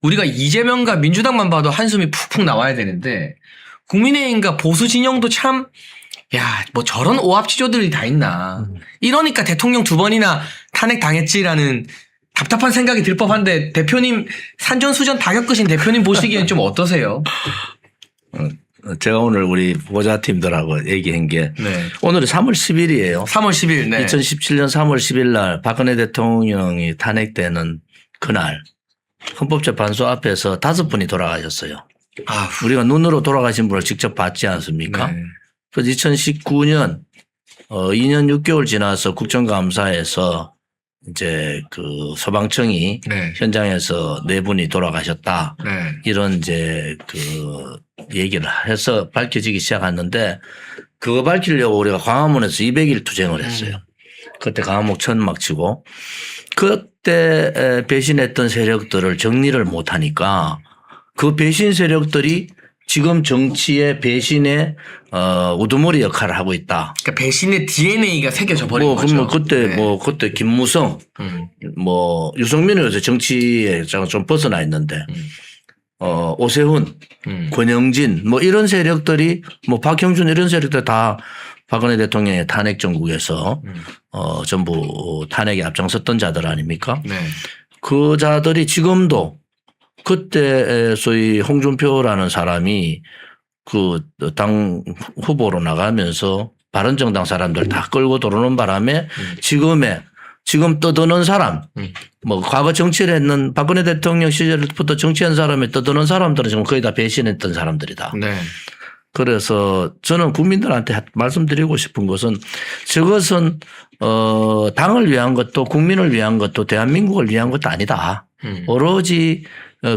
우리가 이재명과 민주당만 봐도 한숨이 푹푹 나와야 되는데 국민의힘과 보수 진영도 참 야, 뭐 저런 오합지졸들이 다 있나. 이러니까 대통령 2번이나 탄핵 당했지라는 답답한 생각이 들 법한데 대표님 산전수전 다 겪으신 대표님 보시기엔 좀 어떠세요? 제가 오늘 우리 보좌팀들하고 얘기한 게 네. 오늘이 3월 10일이에요. 3월 10일. 네. 2017년 3월 10일 날 박근혜 대통령이 탄핵되는 그날 헌법재판소 앞에서 5분이 돌아가셨어요. 아, 우리가 눈으로 돌아가신 분을 직접 봤지 않습니까? 네. 그래서 2019년 2년 6개월 지나서 국정감사에서 이제 그 소방청이 네. 현장에서 4분이 돌아가셨다. 네. 이런 이제 그 얘기를 해서 밝혀지기 시작했는데 그거 밝히려고 우리가 광화문에서 200일 투쟁을 했어요. 그때 광화문 천막 치고 그때 배신했던 세력들을 정리를 못하니까 그 배신 세력들이 지금 정치의 배신의 우두머리 역할을 하고 있다. 그러니까 배신의 DNA가 새겨져 버린 거죠. 그러면 그때 네. 그때 김무성 유승민은 요새 정치에 좀 벗어나 있는데 오세훈, 권영진 이런 세력들이 박형준 이런 세력들 다 박근혜 대통령의 탄핵 정국에서 전부 탄핵에 앞장섰던 자들 아닙니까? 네. 그 자들이 지금도 그때 소위 홍준표라는 사람이 그 당 후보로 나가면서 바른정당 사람들 다 끌고 들어오는 바람에 지금 떠드는 사람 과거 정치를 했는 박근혜 대통령 시절부터 정치한 사람이 떠드는 사람들은 지금 거의 다 배신했던 사람들이다. 네. 그래서 저는 국민들한테 말씀드리고 싶은 것은 저것은 당을 위한 것도 국민을 위한 것도 대한민국을 위한 것도 아니다. 오로지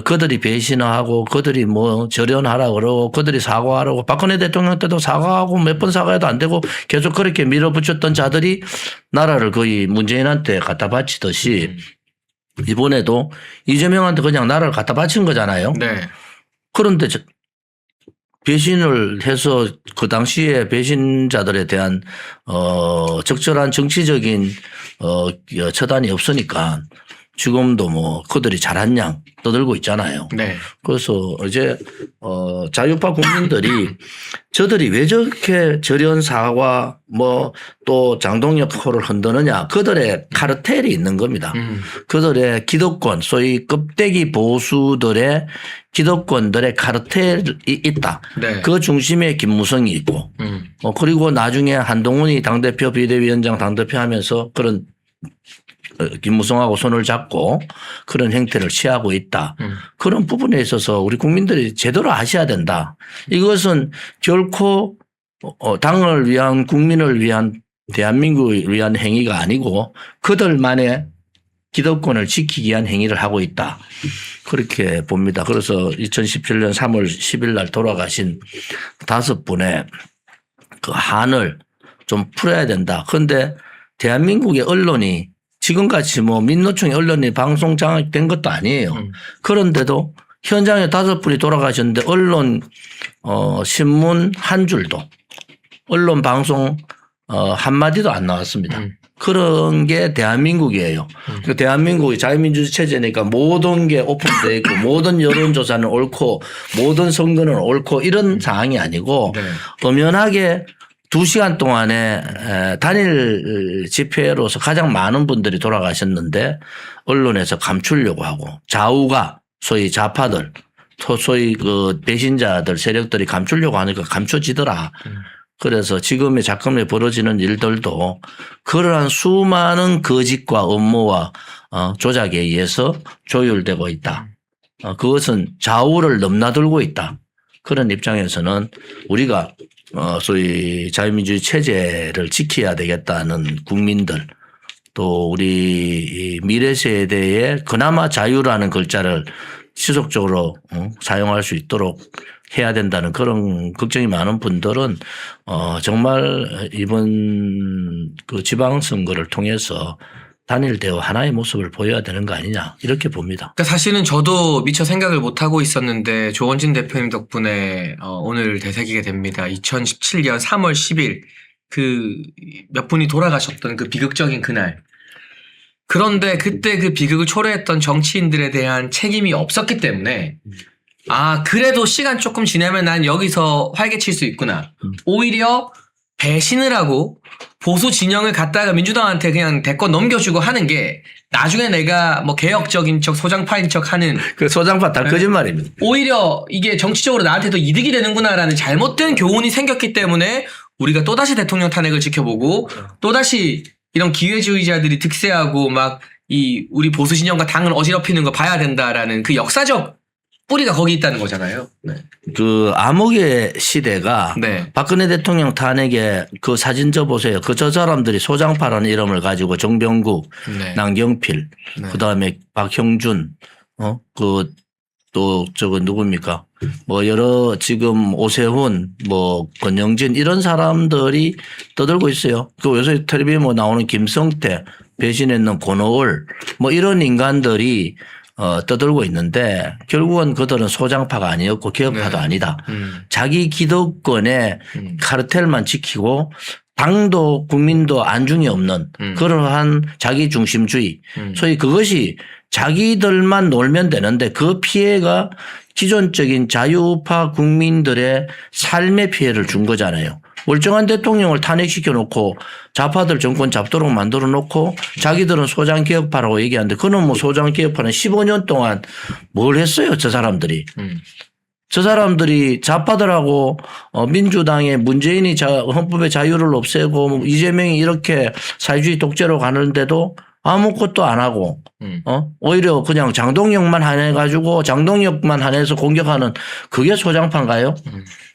그들이 배신하고 그들이 절연하라 그러고 그들이 사과하라고 박근혜 대통령 때도 사과하고 몇 번 사과해도 안 되고 계속 그렇게 밀어붙였던 자들이 나라를 거의 문재인한테 갖다 바치듯이 이번에도 이재명한테 그냥 나라를 갖다 바친 거잖아요. 네. 그런데 배신을 해서 그 당시에 배신자들에 대한 적절한 정치적인 처단이 없으니까 지금도 그들이 잘한 양 떠들고 있잖아요. 네. 그래서 이제 자유파 국민들이 저들이 왜 저렇게 절연 사과 또 장동혁 코를 흔드느냐 그들의 카르텔이 있는 겁니다. 그들의 기득권 소위 껍데기 보수들의 기득권들의 카르텔이 있다. 네. 그 중심에 김무성이 있고 그리고 나중에 한동훈이 당대표 비대위원장 당대표 하면서 그런 김무성하고 손을 잡고 그런 행태를 취하고 있다. 그런 부분에 있어서 우리 국민들이 제대로 아셔야 된다. 이것은 결코 당을 위한 국민을 위한 대한민국을 위한 행위가 아니고 그들만의 기득권을 지키기 위한 행위를 하고 있다. 그렇게 봅니다. 그래서 2017년 3월 10일 날 돌아가신 5분의 그 한을 좀 풀어야 된다. 그런데 대한민국의 언론이 지금같이 민노총의 언론이 방송 장악된 것도 아니에요. 그런데도 현장에 5분이 돌아가셨는데 언론 신문 한 줄도 언론 방송 한마디도 안 나왔습니다. 그런 게 대한민국이에요. 그 대한민국이 자유민주주의 체제니까 모든 게 오픈되어 있고 모든 여론조사는 옳고 모든 선거는 옳고 이런 상황이 아니고 네. 엄연하게 2시간 동안에 단일 집회로서 가장 많은 분들이 돌아가셨는데 언론에서 감추려고 하고 좌우가 소위 좌파들 소위 그 배신자들 세력들이 감추려고 하니까 감춰지더라. 그래서 지금의 작금에 벌어지는 일들도 그러한 수많은 거짓과 음모와 조작에 의해서 조율되고 있다. 그것은 좌우를 넘나들고 있다. 그런 입장에서는 우리가 소위 자유민주주의 체제를 지켜야 되겠다는 국민들 또 우리 미래 세대의 그나마 자유라는 글자를 지속적으로 사용할 수 있도록 해야 된다는 그런 걱정이 많은 분들은 정말 이번 그 지방선거를 통해서 단일 대우 하나의 모습을 보여야 되는 거 아니냐 이렇게 봅니다. 그러니까 사실은 저도 미처 생각을 못 하고 있었는데 조원진 대표님 덕분에 오늘 되새기게 됩니다. 2017년 3월 10일 그 몇 분이 돌아가셨던 그 비극적인 그날 그런데 그때 그 비극을 초래했던 정치인들에 대한 책임이 없었기 때문에 아 그래도 시간 조금 지나면 난 여기서 활개칠 수 있구나. 오히려 배신을 하고 보수 진영을 갖다가 민주당한테 그냥 대권 넘겨주고 하는 게 나중에 내가 뭐 개혁적인 척 소장파인 척 하는 그 소장파 다 거짓말입니다. 오히려 이게 정치적으로 나한테 더 이득이 되는구나라는 잘못된 교훈이 생겼기 때문에 우리가 또다시 대통령 탄핵을 지켜보고 또다시 이런 기회주의자들이 득세하고 막 이 우리 보수 진영과 당을 어지럽히는 거 봐야 된다라는 그 역사적 뿌리가 거기 있다는 거잖아요. 네. 그 암흑의 시대가 네. 박근혜 대통령 탄핵에 그 사진 저 보세요. 그 저 사람들이 소장파라는 이름을 가지고 정병국, 네. 남경필, 네. 그다음에 박형준, 그 또 저거 누굽니까? 뭐 여러 지금 오세훈, 뭐 권영진 이런 사람들이 떠들고 있어요. 그 요새 텔레비에 뭐 나오는 김성태, 배신했는 권오을 뭐 이런 인간들이 떠들고 있는데 결국은 그들은 소장파가 아니었고 개혁파도 네. 아니다. 자기 기득권의 카르텔만 지키고 당도 국민도 안중이 없는 그러한 자기 중심주의. 소위 그것이 자기들만 놀면 되는데 그 피해가 기존적인 자유우파 국민들의 삶의 피해를 준 거잖아요. 멀쩡한 대통령을 탄핵시켜 놓고 좌파들 정권 잡도록 만들어 놓고 자기들은 소장개혁파라고 얘기하는데 그는 뭐 소장개혁파는 15년 동안 뭘 했어요 저 사람들이. 저 사람들이 좌파들하고 민주당의 문재인이 헌법의 자유를 없애고 이재명이 이렇게 사회주의 독재로 가는데도 아무것도 안 하고 오히려 그냥 장동혁만 한해가지고 장동혁만 한해서 공격하는 그게 소장파인가요?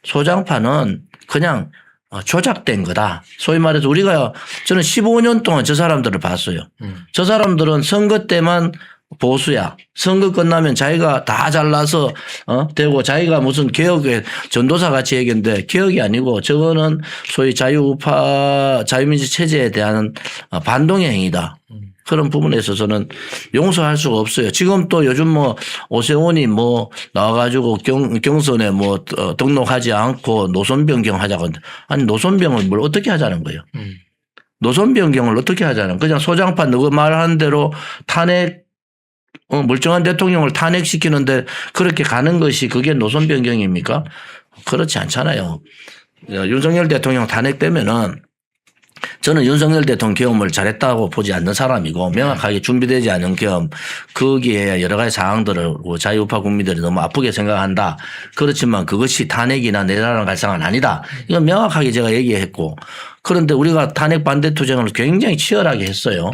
소장파는 그냥 조작된 거다. 소위 말해서 저는 15년 동안 저 사람들을 봤어요. 저 사람들은 선거 때만 보수야. 선거 끝나면 자기가 다 잘나서 되고 자기가 무슨 개혁의 전도사 같이 얘기했는데 개혁이 아니고 저거는 소위 자유우파 자유민주 체제에 대한 반동의 행위다. 그런 부분에 있어서는 용서할 수가 없어요. 지금 또 요즘 뭐 오세훈이 뭐 나와가지고 경선에 뭐 등록하지 않고 노선 변경하자고 하는데 아니 노선 변경을 뭘 어떻게 하자는 거예요. 노선 변경을 어떻게 하자는 그냥 소장파 누구 말하는 대로 탄핵 멀쩡한 대통령을 탄핵시키는데 그렇게 가는 것이 그게 노선 변경입니까? 그렇지 않잖아요. 윤석열 대통령 탄핵되면은 저는 윤석열 대통령 경험을 잘했다고 보지 않는 사람이고 명확하게 준비되지 않은 경험 거기에 여러 가지 사항들을 자유우파 국민들이 너무 아프게 생각한다. 그렇지만 그것이 탄핵이나 내라는 갈상은 아니다. 이건 명확하게 제가 얘기했고 그런데 우리가 탄핵 반대 투쟁을 굉장히 치열하게 했어요.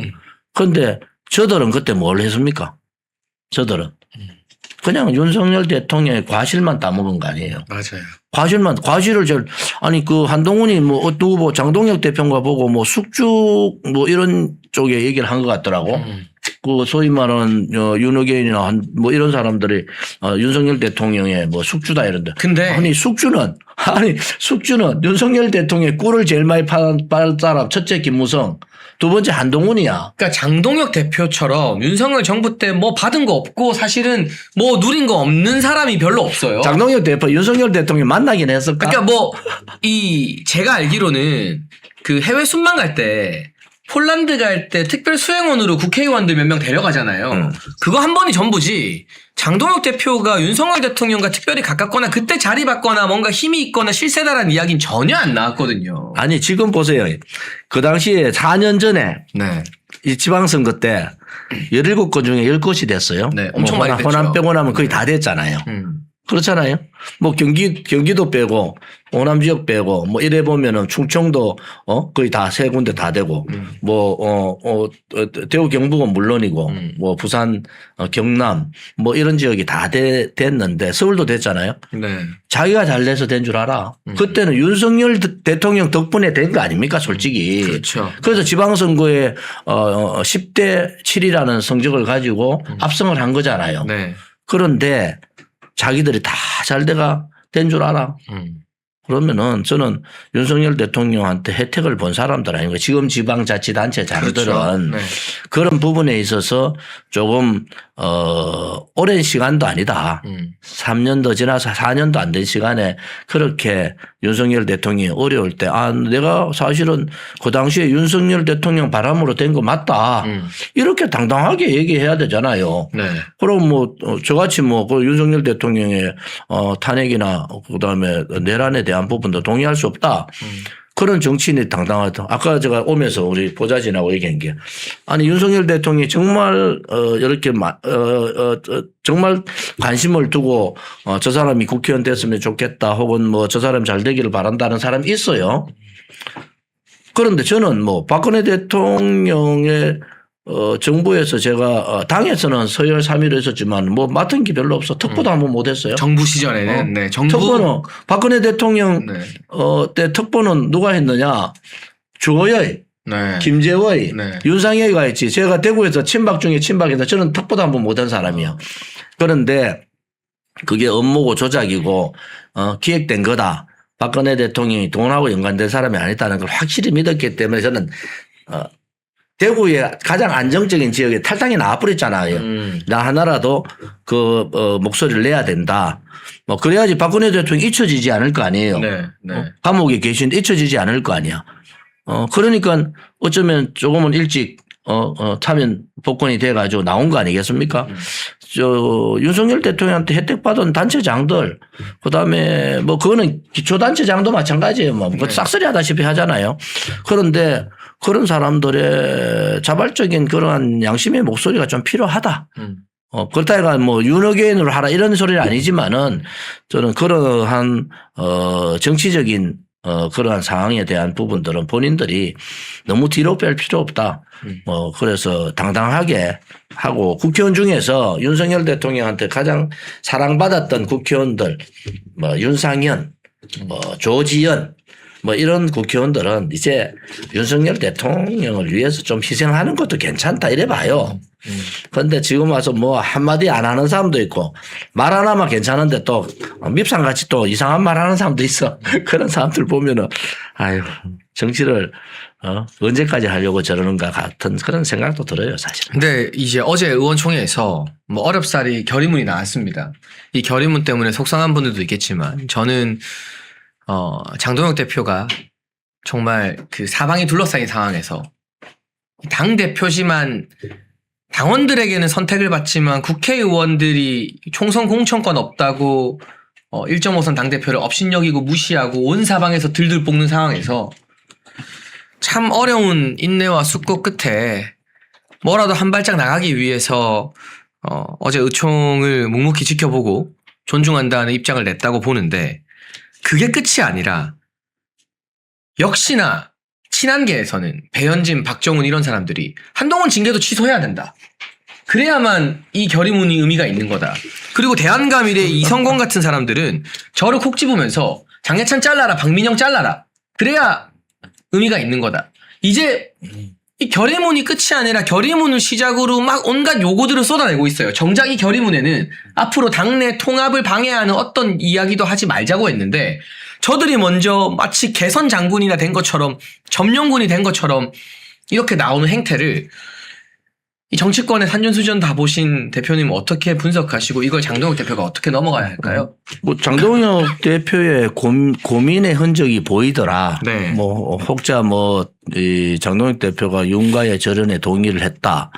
그런데 저들은 그때 뭘 했습니까? 저들은 그냥 윤석열 대통령의 과실만 따먹은 거 아니에요. 맞아요. 과실을 아니 그 한동훈이 뭐 누구 장동혁 대표가 보고 뭐 숙주 뭐 이런 쪽에 얘기를 한 것 같더라고. 그 소위 말하는 윤호계인이나 뭐 이런 사람들이 윤석열 대통령의 뭐 숙주다 이런데. 근데 아니 숙주는 윤석열 대통령의 꿀을 제일 많이 팔 사람 첫째 김무성. 두 번째 한동훈이야. 그러니까 장동혁 대표처럼 윤석열 정부 때 뭐 받은 거 없고 사실은 뭐 누린 거 없는 사람이 별로 없어요. 장동혁 대표 윤석열 대통령 만나긴 했을까? 그러니까 뭐 제가 알기로는 그 해외 순방 갈 때 폴란드 갈 때 특별 수행원으로 국회의원들 몇 명 데려가잖아요. 그거 한 번이 전부지. 장동혁 대표가 윤석열 대통령과 특별히 가깝거나 그때 자리 받거나 뭔가 힘이 있거나 실세다라는 이야기는 전혀 안 나왔거든요. 아니 지금 보세요. 그 당시에 4년 전에 네. 이 지방선거 때 17건 중에 10건이 됐어요. 네, 엄청 뭐 많이 됐죠. 호남 빼고 나면 거의 다 됐잖아요. 그렇잖아요. 뭐 경기도 빼고 호남 지역 빼고 뭐 이래 보면은 충청도 거의 다 세 군데 다 되고 대구 경북은 물론이고 뭐 부산 경남 뭐 이런 지역이 다 됐는데 서울도 됐잖아요. 네. 자기가 잘 돼서 된 줄 알아. 그때는 윤석열 대통령 덕분에 된 거 아닙니까 솔직히. 그렇죠. 그래서 지방선거에 10대 7이라는 성적을 가지고 압승을 한 거잖아요. 네. 그런데 자기들이 다 잘 돼가 된 줄 알아. 그러면은 저는 윤석열 대통령한테 혜택을 본 사람들 아닌가. 지금 지방자치단체장들은 그렇죠. 네. 그런 부분에 있어서 조금 오랜 시간도 아니다. 3년도 지나서 4년도 안 된 시간에 그렇게 윤석열 대통령이 어려울 때 내가 사실은 그 당시에 윤석열 대통령 바람으로 된 거 맞다. 이렇게 당당하게 얘기해야 되잖아요. 네. 그럼 뭐 저같이 뭐 그 윤석열 대통령의 탄핵이나 그다음에 내란에 대한 부분도 동의할 수 없다. 그런 정치인이 당당하다. 아까 제가 오면서 우리 보좌진하고 얘기한 게 아니 윤석열 대통령이 정말 이렇게 정말 관심을 두고 저 사람이 국회의원 됐으면 좋겠다 혹은 뭐 저 사람 잘 되기를 바란다는 사람이 있어요. 그런데 저는 뭐 박근혜 대통령의 정부에서 제가 당에서는 서열 3위로 했었지만 뭐 맡은 게 별로 없어. 특보도 한번 못 했어요. 정부 시절에는 네. 정부 특보는 박근혜 대통령 네. 때 특보는 누가 했느냐? 주호의, 네. 김재의, 네. 윤상혁이가 했지. 제가 대구에서 친박 중에 친박에서 저는 특보도 한번 못한 사람이에요. 그런데 그게 업무고 조작이고 기획된 거다. 박근혜 대통령이 돈하고 연관된 사람이 아니다는 걸 확실히 믿었기 때문에 저는 대구의 가장 안정적인 지역에 탈당이 나와버렸잖아요. 나 하나라도 그 목소리를 내야 된다. 뭐 그래야지 박근혜 대통령이 잊혀지지 않을 거 아니에요. 네. 네. 감옥에 계신데 잊혀지지 않을 거 아니야. 그러니까 어쩌면 조금은 일찍 차면 복권이 돼가지고 나온 거 아니겠습니까? 윤석열 대통령한테 혜택받은 단체장들, 그 다음에 뭐 그거는 기초단체장도 마찬가지예요. 뭐 싹쓸이 하다시피 하잖아요. 그런데 그런 사람들의 자발적인 그러한 양심의 목소리가 좀 필요하다. 그렇다 해가 뭐 윤호개인으로 하라 이런 소리는 아니지만은 저는 그러한 정치적인 그러한 상황에 대한 부분들은 본인들이 너무 뒤로 뺄 필요 없다. 그래서 당당하게 하고 국회의원 중에서 윤석열 대통령한테 가장 사랑받았던 국회의원들, 뭐 윤상현, 뭐 조지현, 뭐 이런 국회의원들은 이제 윤석열 대통령을 위해서 좀 희생하는 것도 괜찮다 이래 봐요. 그런데 지금 와서 뭐 한마디 안 하는 사람도 있고 말 하나만 괜찮은데 또 밉상같이 또 이상한 말 하는 사람도 있어. 그런 사람들 보면은 아유 정치를 언제까지 하려고 저러는가 같은 그런 생각도 들어요 사실. 근데 이제 어제 의원총회에서 뭐 어렵사리 결의문이 나왔습니다. 이 결의문 때문에 속상한 분들도 있겠지만 저는 장동혁 대표가 정말 그 사방이 둘러싸인 상황에서 당 대표지만 당원들에게는 선택을 받지만 국회의원들이 총선 공천권 없다고 1.5선 당대표를 업신여기고 무시하고 온 사방에서 들들 볶는 상황에서 참 어려운 인내와 숙고 끝에 뭐라도 한 발짝 나가기 위해서 어제 의총을 묵묵히 지켜보고 존중한다는 입장을 냈다고 보는데 그게 끝이 아니라 역시나 친한계에서는 배현진, 박정훈 이런 사람들이 한동훈 징계도 취소해야 된다. 그래야만 이 결의문이 의미가 있는 거다. 그리고 대한가미래 이성건 같은 사람들은 저를 콕 집으면서 장해찬 잘라라, 박민영 잘라라. 그래야 의미가 있는 거다. 이제 이 결의문이 끝이 아니라 결의문을 시작으로 막 온갖 요구들을 쏟아내고 있어요. 정작 이 결의문에는 앞으로 당내 통합을 방해하는 어떤 이야기도 하지 말자고 했는데 저들이 먼저 마치 개선 장군이나 된 것처럼 점령군이 된 것처럼 이렇게 나오는 행태를 이 정치권의 산전수전 다 보신 대표님 어떻게 분석하시고 이걸 장동혁 대표가 어떻게 넘어가야 할까요? 뭐 장동혁 대표의 고민의 흔적이 보이더라. 네. 뭐 혹자 이 장동혁 대표가 윤가의 절연에 동의를 했다.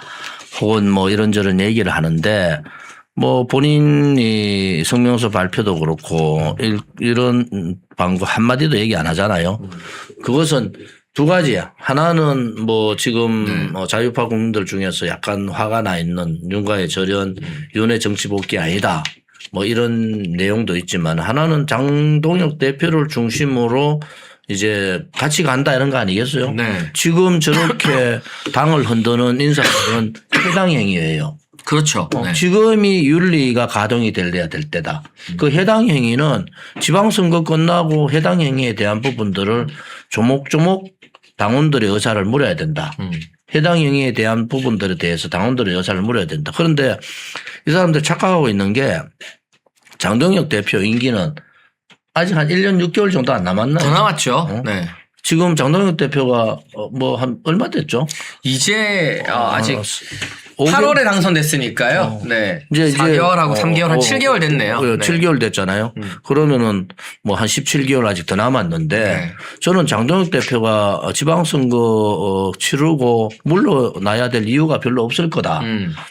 혹은 뭐 이런저런 얘기를 하는데 뭐 본인이 성명서 발표도 그렇고 이런 방구 한마디도 얘기 안 하잖아요. 그것은 두 가지야. 하나는 뭐 지금 자유파 국민들 중에서 약간 화가 나 있는 윤가의 절연, 윤의 정치 복귀 아니다. 뭐 이런 내용도 있지만 하나는 장동혁 대표를 중심으로 이제 같이 간다 이런 거 아니겠어요? 네. 지금 저렇게 당을 흔드는 인사들은 해당 행위예요. 그렇죠. 네. 지금이 윤리가 가동이 돼야 될 때다. 그 해당 행위는 지방선거 끝나고 해당 행위에 대한 부분들을 조목조목 당원들의 의사를 물어야 된다. 해당 행위에 대한 부분들에 대해서 당원들의 의사를 물어야 된다. 그런데 이 사람들 착각하고 있는 게 장동혁 대표 임기는 아직 한 1년 6개월 정도 안 남았나요? 더 남았죠. 네. 지금 장동혁 대표가 뭐 한 얼마 됐죠? 이제 아직 5개월? 8월에 당선됐으니까요. 네. 이제 4개월하고 3개월 한 7개월 됐네요. 네. 7개월 됐잖아요. 그러면은 뭐 한 17개월 아직 더 남았는데 네. 저는 장동혁 대표가 지방선거 치르고 물러나야 될 이유가 별로 없을 거다.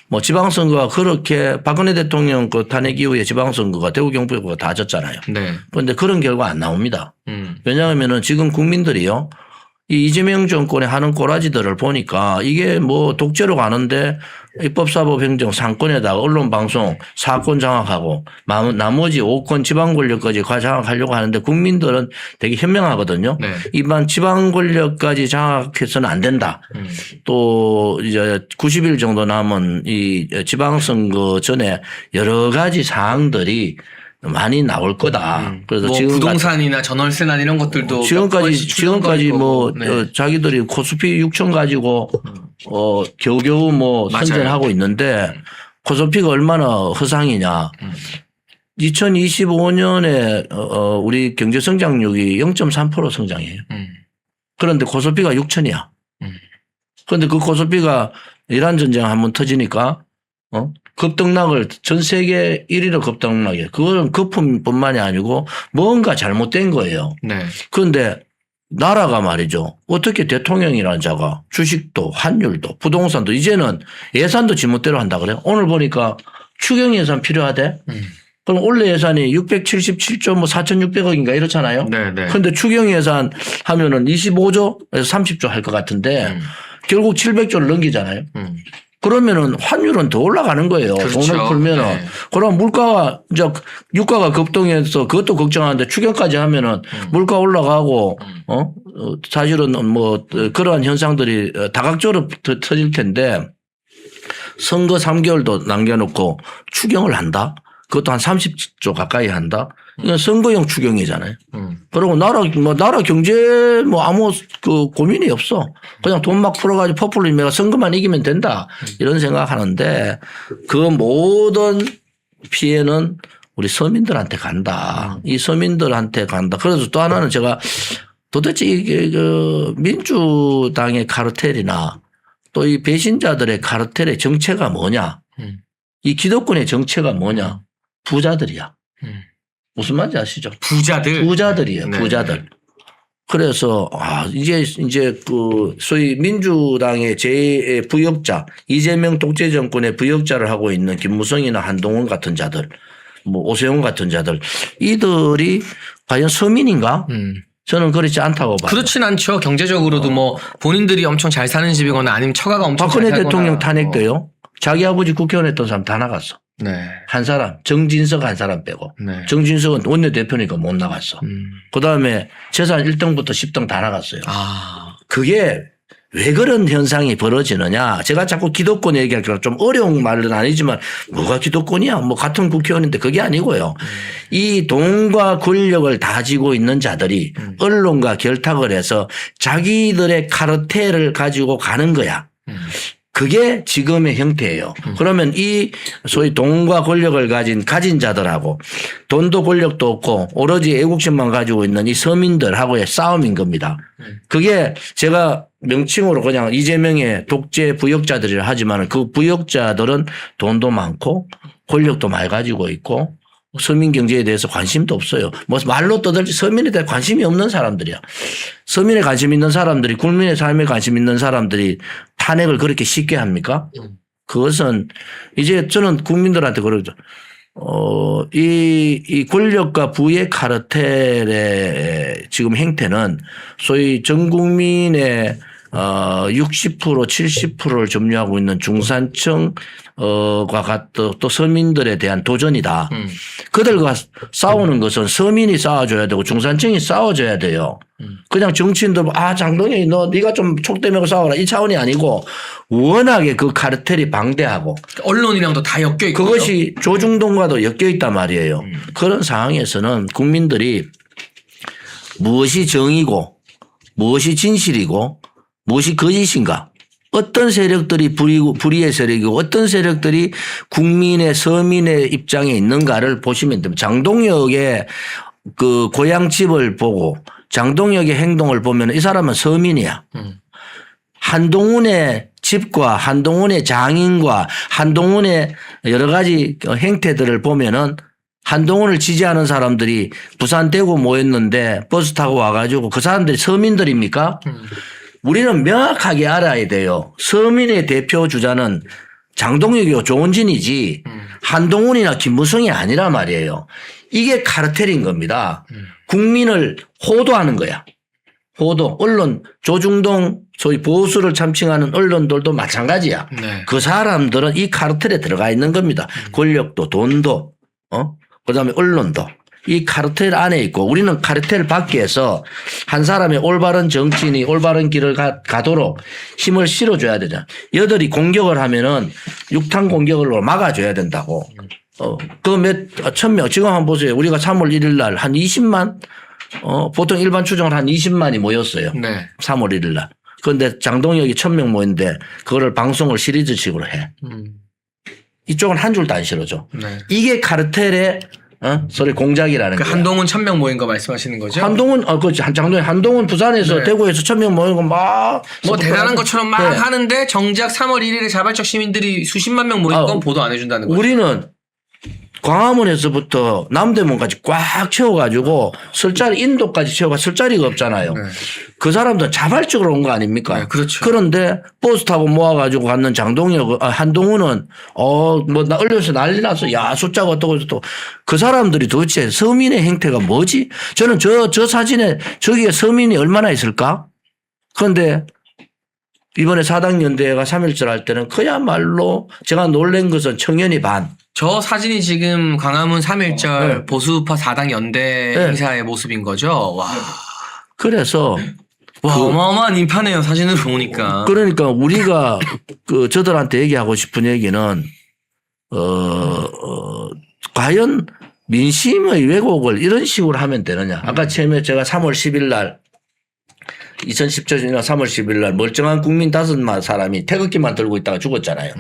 뭐 지방선거가 그렇게 박근혜 대통령 그 탄핵 이후에 지방선거가 대구 경북가 다 졌잖아요. 네. 그런데 그런 결과 안 나옵니다. 왜냐하면은 지금 국민들이요. 이 이재명 정권의 하는 꼬라지들을 보니까 이게 뭐 독재로 가는데 입법사법행정 상권에다가 언론방송 사건 장악하고 나머지 5권 지방 권력까지 장악하려고 하는데 국민들은 되게 현명하거든요. 네. 이반 지방 권력까지 장악해서는 안 된다. 또 이제 90일 정도 남은 이 지방선거 전에 여러 가지 사항들이 많이 나올 거다. 그래서 뭐 지금 부동산이나 전월세나 이런 것들도 지금까지 뭐 네. 자기들이 코스피 6천 가지고 겨우겨우 뭐 맞아요. 선전하고 있는데 코스피가 얼마나 허상이냐. 2025년에 우리 경제 성장률이 0.3% 성장해요. 그런데 코스피가 6천이야. 그런데 그 코스피가 이란 전쟁 한번 터지니까 급등락을 전 세계 1위로 급등락이에요. 그건 거품뿐만이 아니고 뭔가 잘못된 거예요. 네. 그런데 나라가 말이죠. 어떻게 대통령이라는 자가 주식도 환율도 부동산도 이제는 예산도 지멋대로 한다 그래요. 오늘 보니까 추경 예산 필요하대. 그럼 올해 예산이 677조 뭐 4,600억인가 이렇잖아요. 네. 그런데 추경 예산 하면은 25조에서 30조 할 것 같은데 결국 700조를 넘기잖아요. 그러면은 환율은 더 올라가는 거예요. 그렇죠. 돈을 풀면은. 네. 그럼 물가가 이제 유가가 급등해서 그것도 걱정하는데 추경까지 하면은 물가 올라가고 사실은 뭐 그러한 현상들이 다각적으로 터질 텐데 선거 3개월도 남겨놓고 추경을 한다. 그것도 한 30조 가까이 한다. 이건 선거용 추경이잖아요. 그리고 나라 경제 뭐 아무 그 고민이 없어. 그냥 돈 막 풀어가지고 포퓰리즘에 선거만 이기면 된다. 이런 생각하는데 그 모든 피해는 우리 서민들한테 간다. 이 서민들한테 간다. 그래서 또 하나는 제가 도대체 이게 그 민주당의 카르텔이나 또 이 배신자들의 카르텔의 정체가 뭐냐. 이 기득권의 정체가 뭐냐. 부자들이야. 무슨 말인지 아시죠? 부자들이에요. 네. 부자들. 그래서 이제 그 소위 민주당의 제 부역자 이재명 독재 정권의 부역자를 하고 있는 김무성이나 한동훈 같은 자들, 뭐 오세훈 같은 자들 이들이 과연 서민인가? 저는 그렇지 않다고 봐요. 그렇진 않죠. 경제적으로도 뭐 본인들이 엄청 잘 사는 집이거나 아니면 처가가 엄청 잘 박근혜 살거나. 대통령 탄핵돼요. 자기 아버지 국회의원 했던 사람 다 나갔어. 네. 한 사람 정진석 한 사람 빼고. 네. 정진석은 원내대표니까 못 나갔어. 그다음에 재산 1등부터 10등 다 나갔어요. 그게 왜 그런 현상이 벌어지느냐. 제가 자꾸 기득권 얘기하기가 좀 어려운 말은 아니지만 뭐가 기득권이야. 뭐 같은 국회의원인데 그게 아니고요. 이 돈과 권력을 다지고 있는 자들이 언론과 결탁을 해서 자기들의 카르텔을 가지고 가는 거야. 그게 지금의 형태예요. 그러면 이 소위 돈과 권력을 가진 자들하고 돈도 권력도 없고 오로지 애국심만 가지고 있는 이 서민들하고의 싸움인 겁니다. 그게 제가 명칭으로 그냥 이재명의 독재 부역자들이라 하지만 그 부역자들은 돈도 많고 권력도 많이 가지고 있고 서민 경제에 대해서 관심도 없어요. 뭐 말로 떠들지 서민에 대해 관심이 없는 사람들이야. 서민에 관심 있는 사람들이 국민의 삶에 관심 있는 사람들이 탄핵을 그렇게 쉽게 합니까? 그것은 이제 저는 국민들한테 그러죠. 이 권력과 부의 카르텔의 지금 행태는 소위 전 국민의 60% 70%를 점유하고 있는 중산층과 같은 또 서민들에 대한 도전이다. 그들과 싸우는 것은 서민이 싸워줘야 되고 중산층이 싸워줘야 돼요. 그냥 정치인들 장동영이 네가 좀 촉대매고 싸워라 이 차원이 아니고 워낙에 그 카르텔이 방대하고 언론이랑도 다 엮여 있고 그것이 조중동과도 엮여 있단 말이에요. 그런 상황에서는 국민들이 무엇이 정의고 무엇이 진실이고 무엇이 거짓인가? 어떤 세력들이 불의의 세력이고 어떤 세력들이 국민의 서민의 입장에 있는가를 보시면 됩니다. 장동혁의 그 고향집을 보고 장동혁의 행동을 보면 이 사람은 서민이야. 한동훈의 집과 한동훈의 장인과 한동훈의 여러 가지 행태들을 보면은 한동훈을 지지하는 사람들이 부산 대구 모였는데 버스 타고 와가지고 그 사람들이 서민들입니까? 우리는 명확하게 알아야 돼요. 서민의 대표 주자는 장동혁이고 조원진이지 한동훈이나 김무성이 아니라 말이에요. 이게 카르텔인 겁니다. 국민을 호도하는 거야. 호도. 언론 조중동 소위 보수를 참칭하는 언론들도 마찬가지야. 네. 그 사람들은 이 카르텔에 들어가 있는 겁니다. 권력도 돈도 그다음에 언론도. 이 카르텔 안에 있고 우리는 카르텔 밖에서 한 사람의 올바른 정치인이 올바른 길을 가도록 힘을 실어줘야 되잖아. 여덟이 공격을 하면은 육탄 공격으로 막아줘야 된다고. 그 1,000명 지금 한번 보세요. 우리가 3월 1일 날 한 20만 보통 일반 추정을 한 20만이 모였어요. 네. 3월 1일 날. 그런데 장동혁이 1,000명 모였는데 그거를 방송을 시리즈식으로 해. 이쪽은 한 줄도 안 실어줘. 네. 이게 카르텔의 소리 공작이라는 그 거야. 한동훈 1,000명 모인 거 말씀하시는 거죠? 한동훈 부산에서 네. 대구에서 1,000명 모인 거 막 뭐 대단한 것처럼 막 네. 하는데 정작 3월 1일에 자발적 시민들이 수십만 명 모인 건 보도 안 해준다는 거죠. 우리는 광화문에서부터 남대문까지 꽉 채워가지고 설 자리 인도까지 채워가 설 자리가 없잖아요. 네. 그 사람들은 자발적으로 온 거 아닙니까? 네, 그렇죠. 그런데 버스 타고 모아가지고 갔는 한동훈은 나 얼려서 난리 났어. 야 숫자가 어떻고 그 사람들이 도대체 서민의 행태가 뭐지? 저는 저 사진에 저기에 서민이 얼마나 있을까? 그런데 이번에 사당연대회가 3.1절 할 때는 그야말로 제가 놀란 것은 청년이 반. 저 사진이 지금 광화문 3.1절 네. 보수파 4당 연대 네. 행사의 모습인 거죠. 와, 그래서 어마어마한 인파네요. 사진으로 보니까. 그러니까 우리가 저들한테 얘기하고 싶은 얘기는 과연 민심의 왜곡을 이런 식으로 하면 되느냐. 아까 처음에 제가 3월 10일 날 2017년 3월 10일 날 멀쩡한 국민 5사람이 태극기만 들고 있다가 죽었잖아요.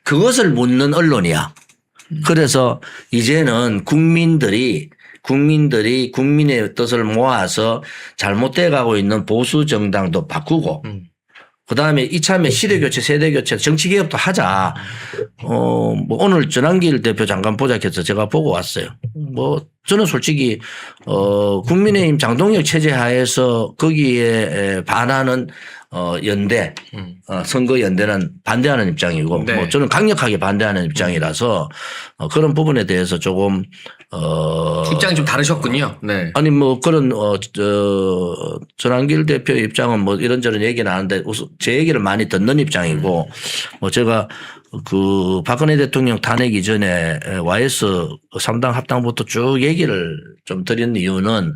그것을 묻는 언론이야. 그래서 이제는 국민들이 국민의 뜻을 모아서 잘못돼 가고 있는 보수 정당도 바꾸고 그다음에 이참에 시대교체 세대교체 정치개혁도 하자. 오늘 전환길 대표 잠깐 보자해서 제가 보고 왔어요. 저는 솔직히 국민의힘 장동혁 체제 하에서 거기에 반하는 연대 선거 연대는 반대하는 입장이고 네. 저는 강력하게 반대하는 입장이라서 그런 부분에 대해서 조금 입장이 좀 다르셨군요. 네. 아니 그런 전환길 대표 입장은 이런저런 얘기는 하는데 제 얘기를 많이 듣는 입장이고 제가 그 박근혜 대통령 탄핵 이전에 YS 3당 합당부터 쭉 얘기를 좀 드린 이유는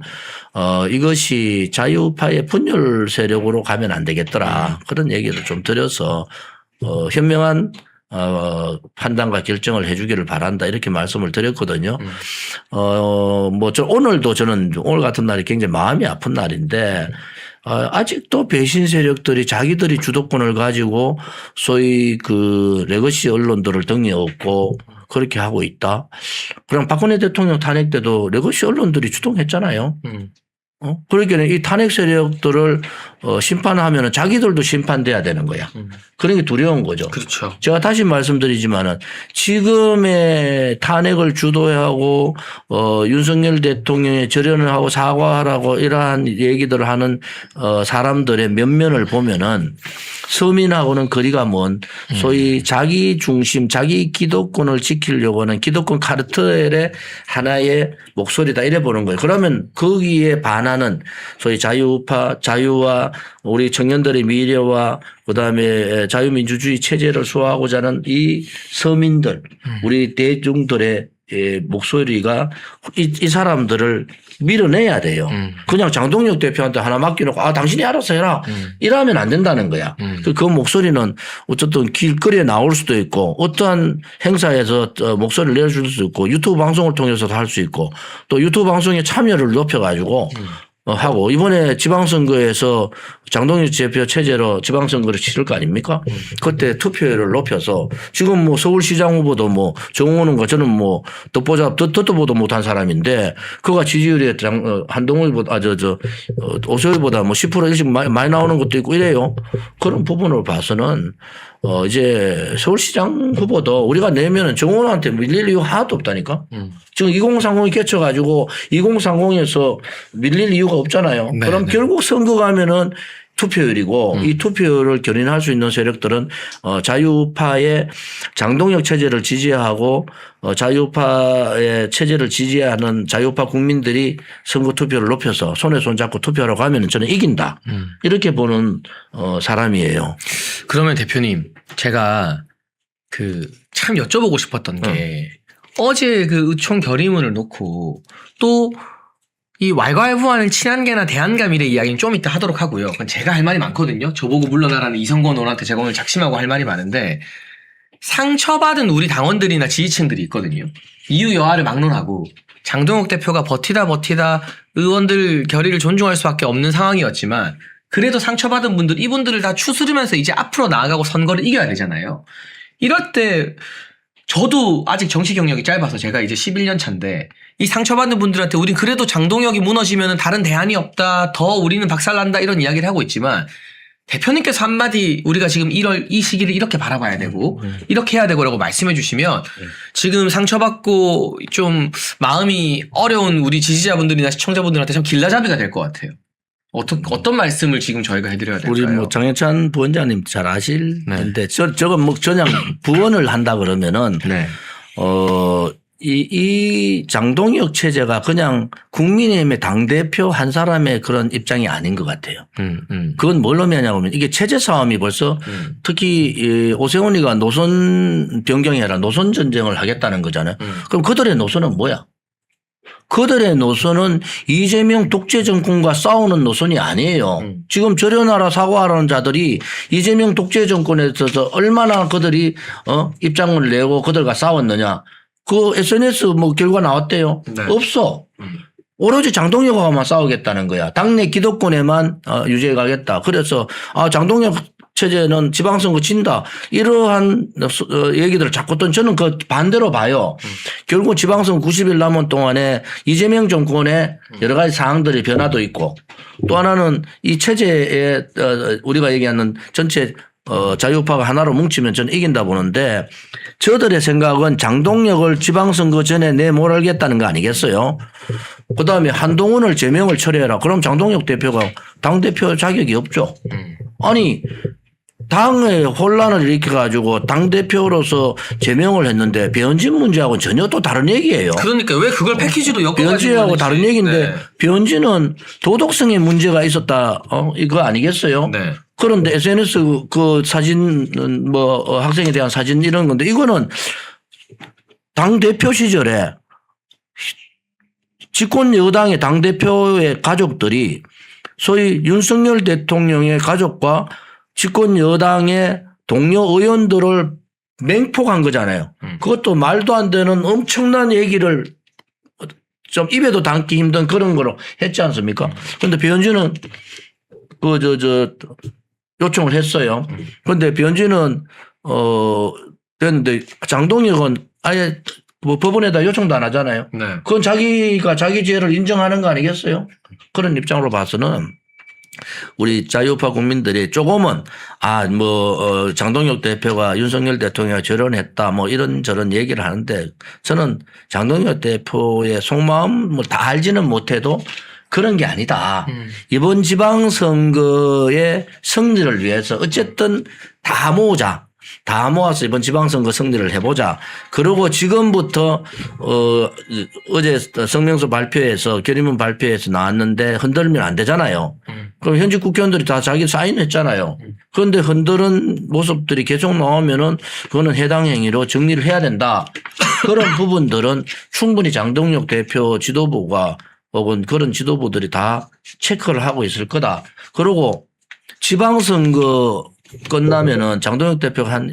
이것이 자유파의 분열 세력으로 가면 안 되겠더라. 그런 얘기를 좀 드려서 현명한 판단과 결정을 해주기를 바란다 이렇게 말씀을 드렸거든요. 오늘도 저는 오늘 같은 날이 굉장히 마음이 아픈 날인데 아직도 배신 세력들이 자기들이 주도권을 가지고 소위 그 레거시 언론들을 등에 업고 그렇게 하고 있다. 그럼 박근혜 대통령 탄핵 때도 레거시 언론들이 주동했잖아요. 그러니까 이 탄핵 세력들을 심판하면은 자기들도 심판돼야 되는 거야. 그런 게 두려운 거죠. 그렇죠. 제가 다시 말씀드리지만은 지금의 탄핵을 주도하고 윤석열 대통령의 절연을 하고 사과하라고 이러한 얘기들을 하는 사람들의 면면을 보면은 서민하고는 거리가 먼 소위 자기 중심 자기 기득권을 지키려고 하는 기득권 카르텔의 하나의 목소리다 이래 보는 거예요. 그러면 거기에 반하는 소위 자유와 우리 청년들의 미래와 그다음에 자유민주주의 체제를 수호하고자 하는 이 서민들 우리 대중들의 목소리가 이 사람들을 밀어내야 돼요. 그냥 장동혁 대표한테 하나 맡겨놓고 당신이 알아서 해라. 이러면 안 된다는 거야. 그 목소리는 어쨌든 길거리에 나올 수도 있고 어떠한 행사에서 목소리를 내줄 수도 있고 유튜브 방송을 통해서도 할 수 있고 또 유튜브 방송에 참여를 높여가지고 하고 이번에 지방선거에서 장동혁 대표 체제로 지방선거를 치를 거 아닙니까? 그때 투표율을 높여서 지금 뭐 서울시장 후보도 뭐 정호는 거 저는 뭐 듣도 보도 못한 사람인데 그가 지지율이 한동훈보다 오세훈보다 뭐 10% 일씩 많이 나오는 것도 있고 이래요. 그런 부분을 봐서는 이제 서울시장 후보도 우리가 내면은 정호원한테 밀릴 이유 하나도 없다니까. 지금 2030이 겹쳐가지고 2030에서 밀릴 이유가 없잖아요. 네, 그럼 네. 결국 선거 가면은 투표율이고 이 투표율을 견인할 수 있는 세력들은 자유파의 장동혁 체제를 지지하고 자유파의 체제를 지지하는 자유파 국민들이 선거 투표를 높여서 손에 손 잡고 투표하라고 하면 저는 이긴다. 이렇게 보는 사람이에요. 그러면 대표님 제가 참 여쭤보고 싶었던 게 어제 그 의총 결의문을 놓고 또 이 왈가왈부하는 친한계나 대한가 미래 이야기는 좀 이따 하도록 하고요. 그건 제가 할 말이 많거든요. 저보고 물러나라는 이성건 의원한테 제가 오늘 작심하고 할 말이 많은데 상처받은 우리 당원들이나 지지층들이 있거든요. 이유 여하를 막론하고 장동혁 대표가 버티다 의원들 결의를 존중할 수밖에 없는 상황이었지만 그래도 상처받은 분들 이분들을 다 추스르면서 이제 앞으로 나아가고 선거를 이겨야 되잖아요. 이럴 때 저도 아직 정치 경력이 짧아서 제가 이제 11년 차인데 이 상처받는 분들한테 우린 그래도 장동혁이 무너지면 다른 대안이 없다. 더 우리는 박살난다. 이런 이야기를 하고 있지만 대표님께서 한마디 우리가 지금 이 시기를 이렇게 바라봐야 되고 이렇게 해야 되고라고 말씀해 주시면 지금 상처받고 좀 마음이 어려운 우리 지지자분들이나 시청자분들한테 좀 길라잡이가 될 것 같아요. 어떤 말씀을 지금 저희가 해드려야 될까요? 우리 뭐 장해찬 부원장님 잘 아실 텐데 저건 뭐 그냥 부원을 한다 그러면은 네. 이 장동혁 체제가 그냥 국민의힘의 당대표 한 사람의 그런 입장이 아닌 것 같아요. 그건 뭘 의미하냐면 이게 체제 싸움이 벌써 특히 오세훈이가 노선 변경이 아니라 노선 전쟁을 하겠다는 거잖아요. 그럼 그들의 노선은 뭐야? 그들의 노선은 이재명 독재 정권과 싸우는 노선이 아니에요. 지금 저려나라 사과하라는 자들이 이재명 독재 정권에 있어서 얼마나 그들이 입장을 내고 그들과 싸웠느냐. 그 SNS 뭐 결과 나왔대요. 네. 없어. 오로지 장동혁하고만 싸우겠다는 거야. 당내 기득권에만 유지해 가겠다. 그래서 장동혁 체제는 지방선거 진다. 이러한 얘기들을 자꾸 또 저는 그 반대로 봐요. 결국 지방선거 90일 남은 동안에 이재명 정권의 여러 가지 사항들이 변화도 있고 또 하나는 이 체제에 우리가 얘기하는 전체 자유파가 하나로 뭉치면 저는 이긴다 보는데 저들의 생각은 장동혁을 지방선거 전에 내몰알겠다는 거 아니겠어요? 그다음에 한동훈을 제명을 처리해라. 그럼 장동혁 대표가 당대표 자격이 없죠. 아니 당의 혼란을 일으켜가지고 당대표로서 제명을 했는데 배현진 문제하고는 전혀 또 다른 얘기예요. 그러니까 왜 그걸 패키지로 엮어가지고 배현진하고 다른 얘기인데 네. 배현진은 도덕성에 문제가 있었다. 이거 아니겠어요? 네. 그런데 SNS 그 사진 뭐 학생에 대한 사진 이런 건데 이거는 당대표 시절에 집권 여당의 당대표의 가족들이 소위 윤석열 대통령의 가족과 집권 여당의 동료 의원들을 맹폭한 거잖아요. 그것도 말도 안 되는 엄청난 얘기를 좀 입에도 담기 힘든 그런 거로 했지 않습니까? 그런데 배현진은 요청을 했어요. 그런데 배현진은 됐는데 장동혁은 아예 뭐 법원에다 요청도 안 하잖아요. 네. 그건 자기가 자기 죄를 인정하는 거 아니겠어요? 그런 입장으로 봐서는 우리 자유파 국민들이 조금은 장동혁 대표가 윤석열 대통령과 결혼했다 뭐 이런저런 얘기를 하는데 저는 장동혁 대표의 속마음 뭐 다 알지는 못해도 그런 게 아니다. 이번 지방선거의 승리를 위해서 어쨌든 다 모으자. 다 모아서 이번 지방선거 승리를 해보자. 그리고 지금부터 어제 성명서 발표에서 결의문 발표에서 나왔는데 흔들면 안 되잖아요. 그럼 현직 국회의원들이 다 자기 사인했잖아요. 그런데 흔드는 모습들이 계속 나오면은 그거는 해당 행위로 정리를 해야 된다. 그런 부분들은 충분히 장동혁 대표 지도부가 혹은 그런 지도부들이 다 체크를 하고 있을 거다. 그리고 지방선거 끝나면은 장동혁 대표가 한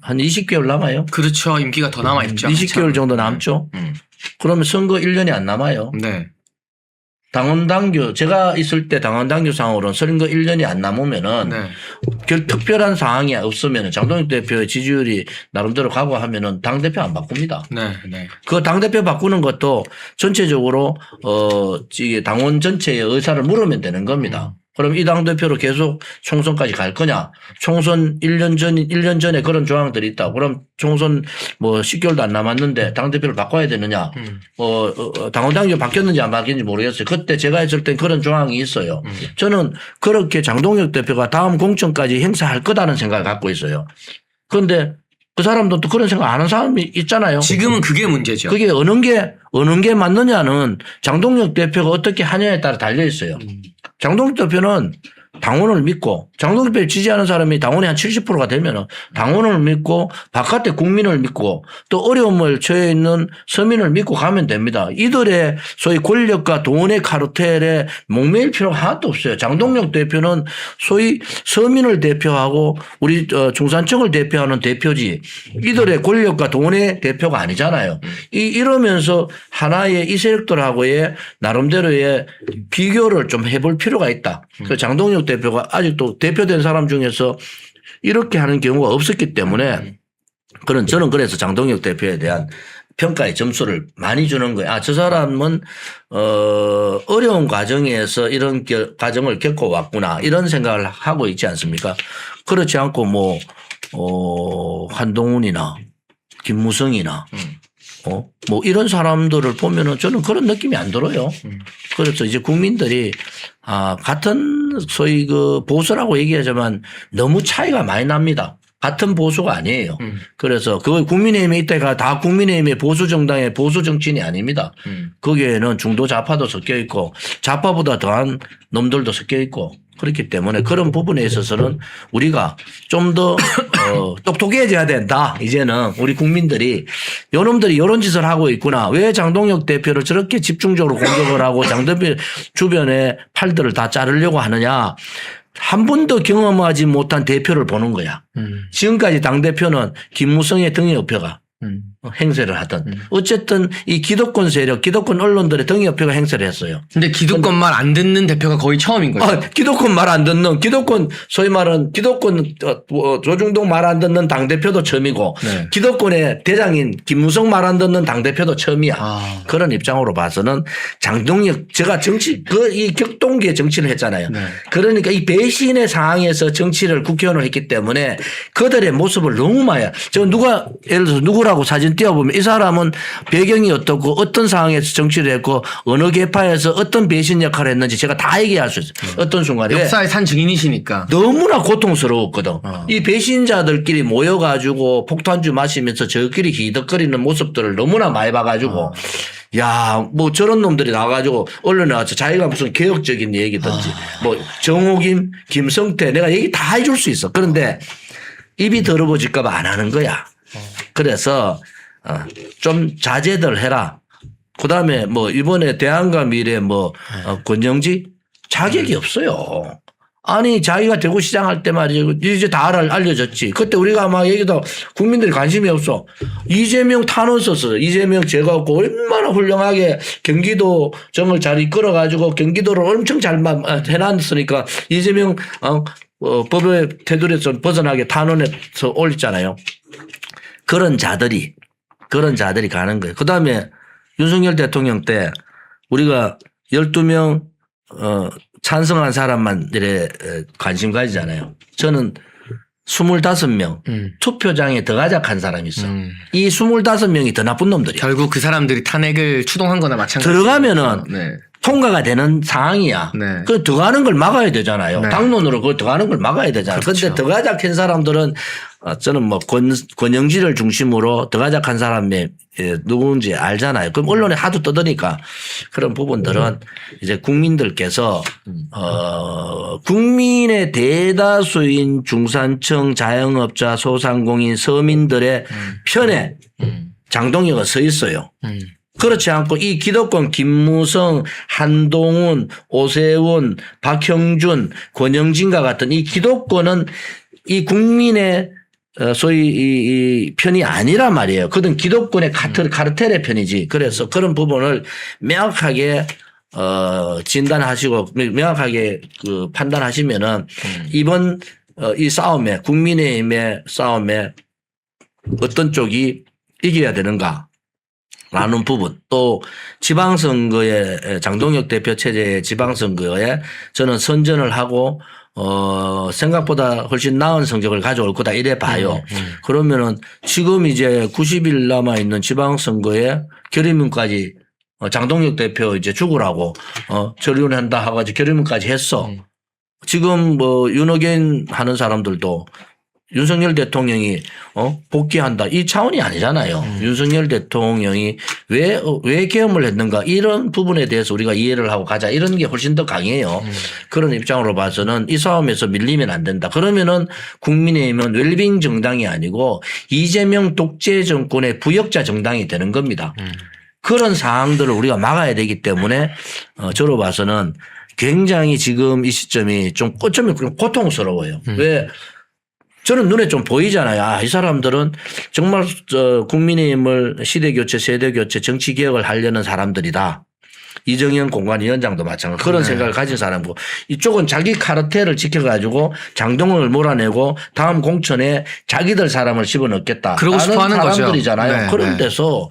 20개월 남아요. 그렇죠. 임기가 더 남아있죠. 20개월 정도 남죠. 그러면 선거 1년이 안 남아요. 네. 당원 당규 제가 있을 때 당원 당규상으로는 선거 1년이 안 남으면은 네. 특별한 상황이 없으면은 장동혁 대표의 지지율이 나름대로 가고 하면은 당 대표 안 바꿉니다. 네. 네. 그 당 대표 바꾸는 것도 전체적으로 이게 당원 전체의 의사를 물으면 되는 겁니다. 그럼 이 당 대표로 계속 총선까지 갈 거냐? 총선 1년 전에 그런 조항들이 있다. 그럼 총선 뭐 10개월도 안 남았는데 당 대표를 바꿔야 되느냐? 당원 당규 바뀌었는지 안 바뀌었는지 모르겠어요. 그때 제가 했을 땐 그런 조항이 있어요. 저는 그렇게 장동혁 대표가 다음 공천까지 행사할 거다는 생각을 갖고 있어요. 그런데 그 사람도 또 그런 생각 안 하는 사람이 있잖아요. 지금은 그게 문제죠. 그게 어느 게 맞느냐는 장동혁 대표가 어떻게 하냐에 따라 달려 있어요. 장동혁 대표는 당원을 믿고 장동혁 대표 지지하는 사람이 당원이 한 70%가 되면 당원을 믿고 바깥에 국민을 믿고 또 어려움을 처해 있는 서민을 믿고 가면 됩니다. 이들의 소위 권력과 돈의 카르텔에 목매일 필요가 하나도 없어요. 장동혁 대표는 소위 서민을 대표하고 우리 중산층을 대표하는 대표지 이들의 권력과 돈의 대표가 아니잖아요. 이러면서 하나의 이 세력들하고의 나름대로의 비교를 좀 해볼 필요가 있다. 그래서 장동혁 대표가 아직도 대표된 사람 중에서 이렇게 하는 경우가 없었기 때문에 저는 그래서 장동혁 대표에 대한 평가의 점수를 많이 주는 거예요. 아, 저 사람은 어려운 과정에서 이런 과정을 겪어왔구나 이런 생각을 하고 있지 않습니까? 그렇지 않고 뭐 한동훈이나 김무성이나 뭐 이런 사람들을 보면은 저는 그런 느낌이 안 들어요. 그래서 이제 국민들이 같은 소위 그 보수라고 얘기하지만 너무 차이가 많이 납니다. 같은 보수가 아니에요. 그래서 그걸 국민의힘에 있다가 다 국민의힘의 보수 정당의 보수 정치인이 아닙니다. 거기에는 중도 좌파도 섞여 있고 좌파보다 더한 놈들도 섞여 있고 그렇기 때문에 그런 부분에 있어서는 우리가 좀 더 똑똑해져야 된다. 이제는 우리 국민들이 요놈들이 이런 짓을 하고 있구나. 왜 장동혁 대표를 저렇게 집중적으로 공격을 하고 장 대표 주변의 팔들을 다 자르려고 하느냐. 한 번도 경험하지 못한 대표를 보는 거야. 지금까지 당대표는 김무성의 등에 업혀가 행세를 하던 어쨌든 이 기득권 세력, 기득권 언론들의 등에 업혀가 행세를 했어요. 근데 기득권 말 안 듣는 대표가 거의 처음인 거죠. 기득권 말 안 듣는 소위 말하는 기득권 조중동 말 안 듣는 당대표도 처음이고 네. 기득권의 대장인 김무성 말 안 듣는 당대표도 처음이야. 그런 입장으로 봐서는 장동혁 제가 이 격동기의 정치를 했잖아요. 네. 그러니까 이 배신의 상황에서 정치를 국회의원을 했기 때문에 그들의 모습을 너무 많이 예를 들어서 누구라고 사진 띄워보면 이 사람은 배경이 어떻고 어떤 상황에서 정치를 했고 어느 계파에서 어떤 배신 역할을 했는지 제가 다 얘기할 수 있어요. 어떤 순간에. 역사의 산 증인이시니까. 너무나 고통스러웠거든. 이 배신자들끼리 모여가지고 폭탄주 마시면서 저끼리 히덕거리는 모습들을 너무나 많이 봐가지고 야, 뭐 저런 놈들이 나와가지고 언론에 와서 자기가 무슨 개혁적인 얘기든지 뭐 정호김, 김성태 내가 얘기 다 해줄 수 있어. 그런데 입이 더러워질까 봐 안 하는 거야. 그래서 좀 자제들 해라. 그다음에 뭐 이번에 대한과 미래 권영지 자격이 없어요. 아니 자기가 대구시장 할 때 말이죠. 이제 다 알려졌지. 그때 우리가 막 얘기도 국민들이 관심이 없어. 이재명 탄원 썼어. 이재명 제거하고 얼마나 훌륭하게 경기도 정을 잘 이끌어가지고 경기도를 엄청 잘 해놨으니까 이재명 법의 테두리에서 벗어나게 탄원해서 올렸잖아요. 그런 자들이 가는 거예요. 그다음에 윤석열 대통령 때 우리가 12명 찬성한 사람만 이래 관심 가지잖아요. 저는 25명 투표장에 들어가작한 사람이 있어. 이 25명이 더 나쁜 놈들이야. 결국 그 사람들이 탄핵을 추동한 거나 마찬가지. 들어가면은 네. 통과가 되는 상황이야. 네. 그 들어가는 걸 막아야 되잖아요. 네. 당론으로 그 들어가는 걸 막아야 되잖아요. 그렇죠. 그런데 들어가작한 사람들은 저는 권영지를 중심으로 들어가작한 사람이 누군지 알잖아요. 그럼 언론에 하도 떠드니까 그런 부분들은 이제 국민들께서 국민의 대다수인 중산층, 자영업자, 소상공인, 서민들의 편에 장동혁은 서 있어요. 그렇지 않고 이 기득권 김무성, 한동훈, 오세훈, 박형준, 권영진과 같은 이 기득권은 이 국민의 소위 이 편이 아니란 말이에요. 그든 기득권의 카르텔의 편이지. 그래서 그런 부분을 명확하게 진단하시고 명확하게 그 판단하시면은 이번 이 싸움에 국민의힘의 싸움에 어떤 쪽이 이겨야 되는가 라는 부분 또 지방선거에 장동혁 대표 체제의 지방선거에 저는 선전을 하고 생각보다 훨씬 나은 성적을 가져올 거다 이래 봐요. 그러면은 지금 이제 90일 남아 있는 지방선거에 결의문까지 장동혁 대표 이제 죽으라고 전륜한다 하가지고 결의문까지 했어. 지금 뭐 윤호견 하는 사람들도 윤석열 대통령이 복귀한다 이 차원이 아니잖아요. 윤석열 대통령이 왜 계엄을 했는가 이런 부분에 대해서 우리가 이해를 하고 가자 이런 게 훨씬 더 강해요. 그런 입장으로 봐서는 이 싸움에서 밀리면 안 된다. 그러면은 국민의힘은 웰빙 정당이 아니고 이재명 독재 정권의 부역자 정당이 되는 겁니다. 그런 상황들을 우리가 막아야 되기 때문에 저로 봐서는 굉장히 지금 이 시점이 좀 어쩌면 고통스러워요. 왜 저는 눈에 좀 보이잖아요. 아, 이 사람들은 정말 국민의힘을 시대교체, 세대교체, 정치개혁을 하려는 사람들이다. 이정현 공관위원장도 마찬가지 그런 생각을 가진 사람이고 이쪽은 자기 카르텔을 지켜가지고 장동혁을 몰아내고 다음 공천에 자기들 사람을 집어넣겠다. 그러고 싶어 하는 사람들이잖아요. 거죠. 네, 그런 데서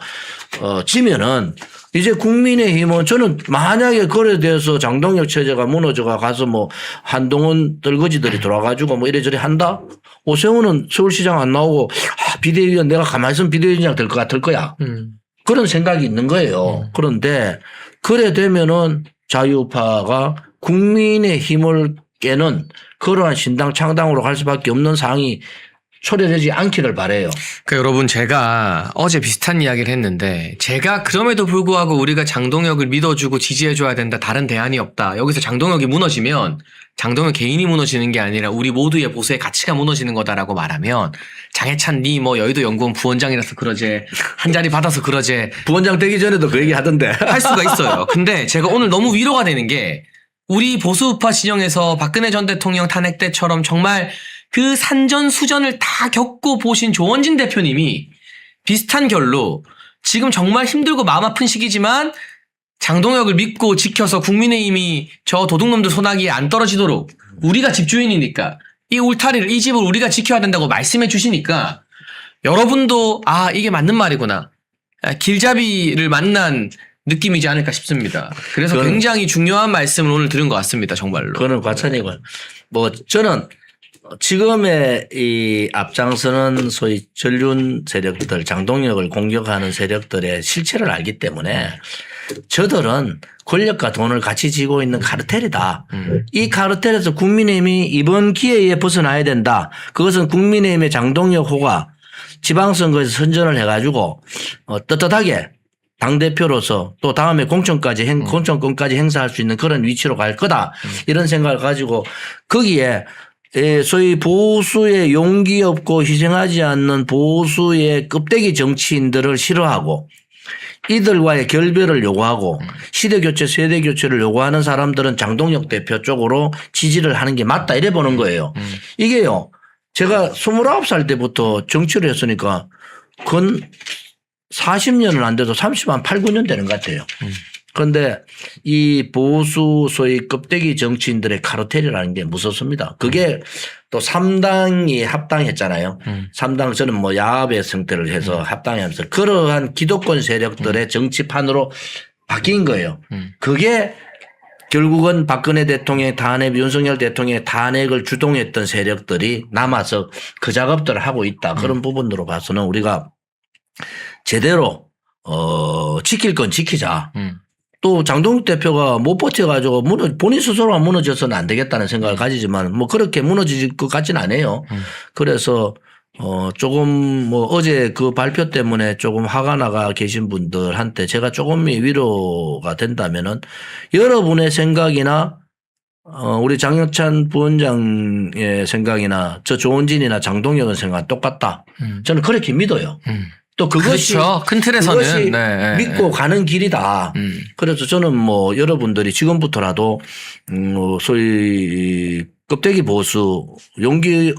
지면은 이제 국민의힘은 저는 만약에 그래 돼서 장동혁 체제가 무너져가 가서 뭐 한동훈 떨거지들이 돌아가지고 뭐 이래저래 한다? 오세훈은 서울시장 안 나오고 비대위원 내가 가만히 있으면 비대위원장 될 것 같을 거야. 그런 생각이 있는 거예요. 그런데 그래 되면은 자유파가 국민의힘을 깨는 그러한 신당 창당으로 갈 수밖에 없는 상황이 초래되지 않기를 바라요. 그러니까 여러분 제가 어제 비슷한 이야기를 했는데 제가 그럼에도 불구하고 우리가 장동혁을 믿어주고 지지해줘야 된다. 다른 대안이 없다. 여기서 장동혁이 무너지면 장동혁 개인이 무너지는 게 아니라 우리 모두의 보수의 가치가 무너지는 거다라고 말하면 장해찬 니 뭐 여의도 연구원 부원장이라서 그러제 한 자리 받아서 그러제 부원장 되기 전에도 그 얘기 하던데. 할 수가 있어요. 근데 제가 오늘 너무 위로가 되는 게 우리 보수우파 진영에서 박근혜 전 대통령 탄핵 때처럼 정말 그 산전수전을 다 겪고 보신 조원진 대표님이 비슷한 결로 지금 정말 힘들고 마음 아픈 시기지만 장동혁을 믿고 지켜서 국민의힘이 저 도둑놈들 소나기에 안 떨어지도록 우리가 집주인이니까 이 울타리를 이 집을 우리가 지켜야 된다고 말씀해 주시니까 여러분도 아 이게 맞는 말이구나. 길잡이를 만난 느낌이지 않을까 싶습니다. 그래서 굉장히 중요한 말씀을 오늘 들은 것 같습니다. 정말로. 그거는 과찬이고요. 뭐 저는 지금의 이 앞장서는 소위 전륜 세력들 장동혁을 공격하는 세력들의 실체를 알기 때문에 저들은 권력과 돈을 같이 쥐고 있는 카르텔이다. 이 카르텔에서 국민의힘이 이번 기회에 벗어나야 된다. 그것은 국민의힘의 장동혁 호가 지방선거에서 선전을 해가지고 떳떳하게 당대표로서 또 다음에 공천권까지 행사할 수 있는 그런 위치로 갈 거다. 이런 생각을 가지고 거기에 소위 보수의 용기 없고 희생하지 않는 보수의 껍데기 정치인들을 싫어하고 이들과의 결별을 요구하고 시대교체 세대교체를 요구하는 사람들은 장동혁 대표 쪽으로 지지를 하는 게 맞다 이래 보는 거예요. 이게요. 제가 29살 때부터 정치를 했으니까 건 40년은 안 돼도 30한 8, 9년 되는 것 같아요. 그런데 이 보수 소위 껍데기 정치인들의 카르텔이라는 게 무섭습니다. 그게 또 3당이 합당했잖아요. 3당 저는 뭐 야합의 형태를 해서 합당하면서 그러한 기득권 세력들의 정치판으로 바뀐 거예요. 그게 결국은 박근혜 대통령의 탄핵, 윤석열 대통령의 탄핵을 주동했던 세력들이 남아서 그 작업들을 하고 있다. 그런 부분으로 봐서는 우리가 제대로 지킬 건 지키자. 또 장동혁 대표가 못 버텨가지고 본인 스스로가 무너져서는 안 되겠다는 생각을 가지지만 뭐 그렇게 무너질 것 같지는 않아요. 그래서 조금 뭐 어제 그 발표 때문에 조금 화가 나가 계신 분들한테 제가 조금의 위로가 된다면은 여러분의 생각이나 우리 장혁찬 부원장의 생각이나 저 조원진이나 장동혁의 생각은 똑같다. 저는 그렇게 믿어요. 또 그것이 그렇죠. 큰 틀에서는 그것이 네. 믿고 가는 길이다. 그래서 저는 뭐 여러분들이 지금부터라도 소위 껍데기 보수 용기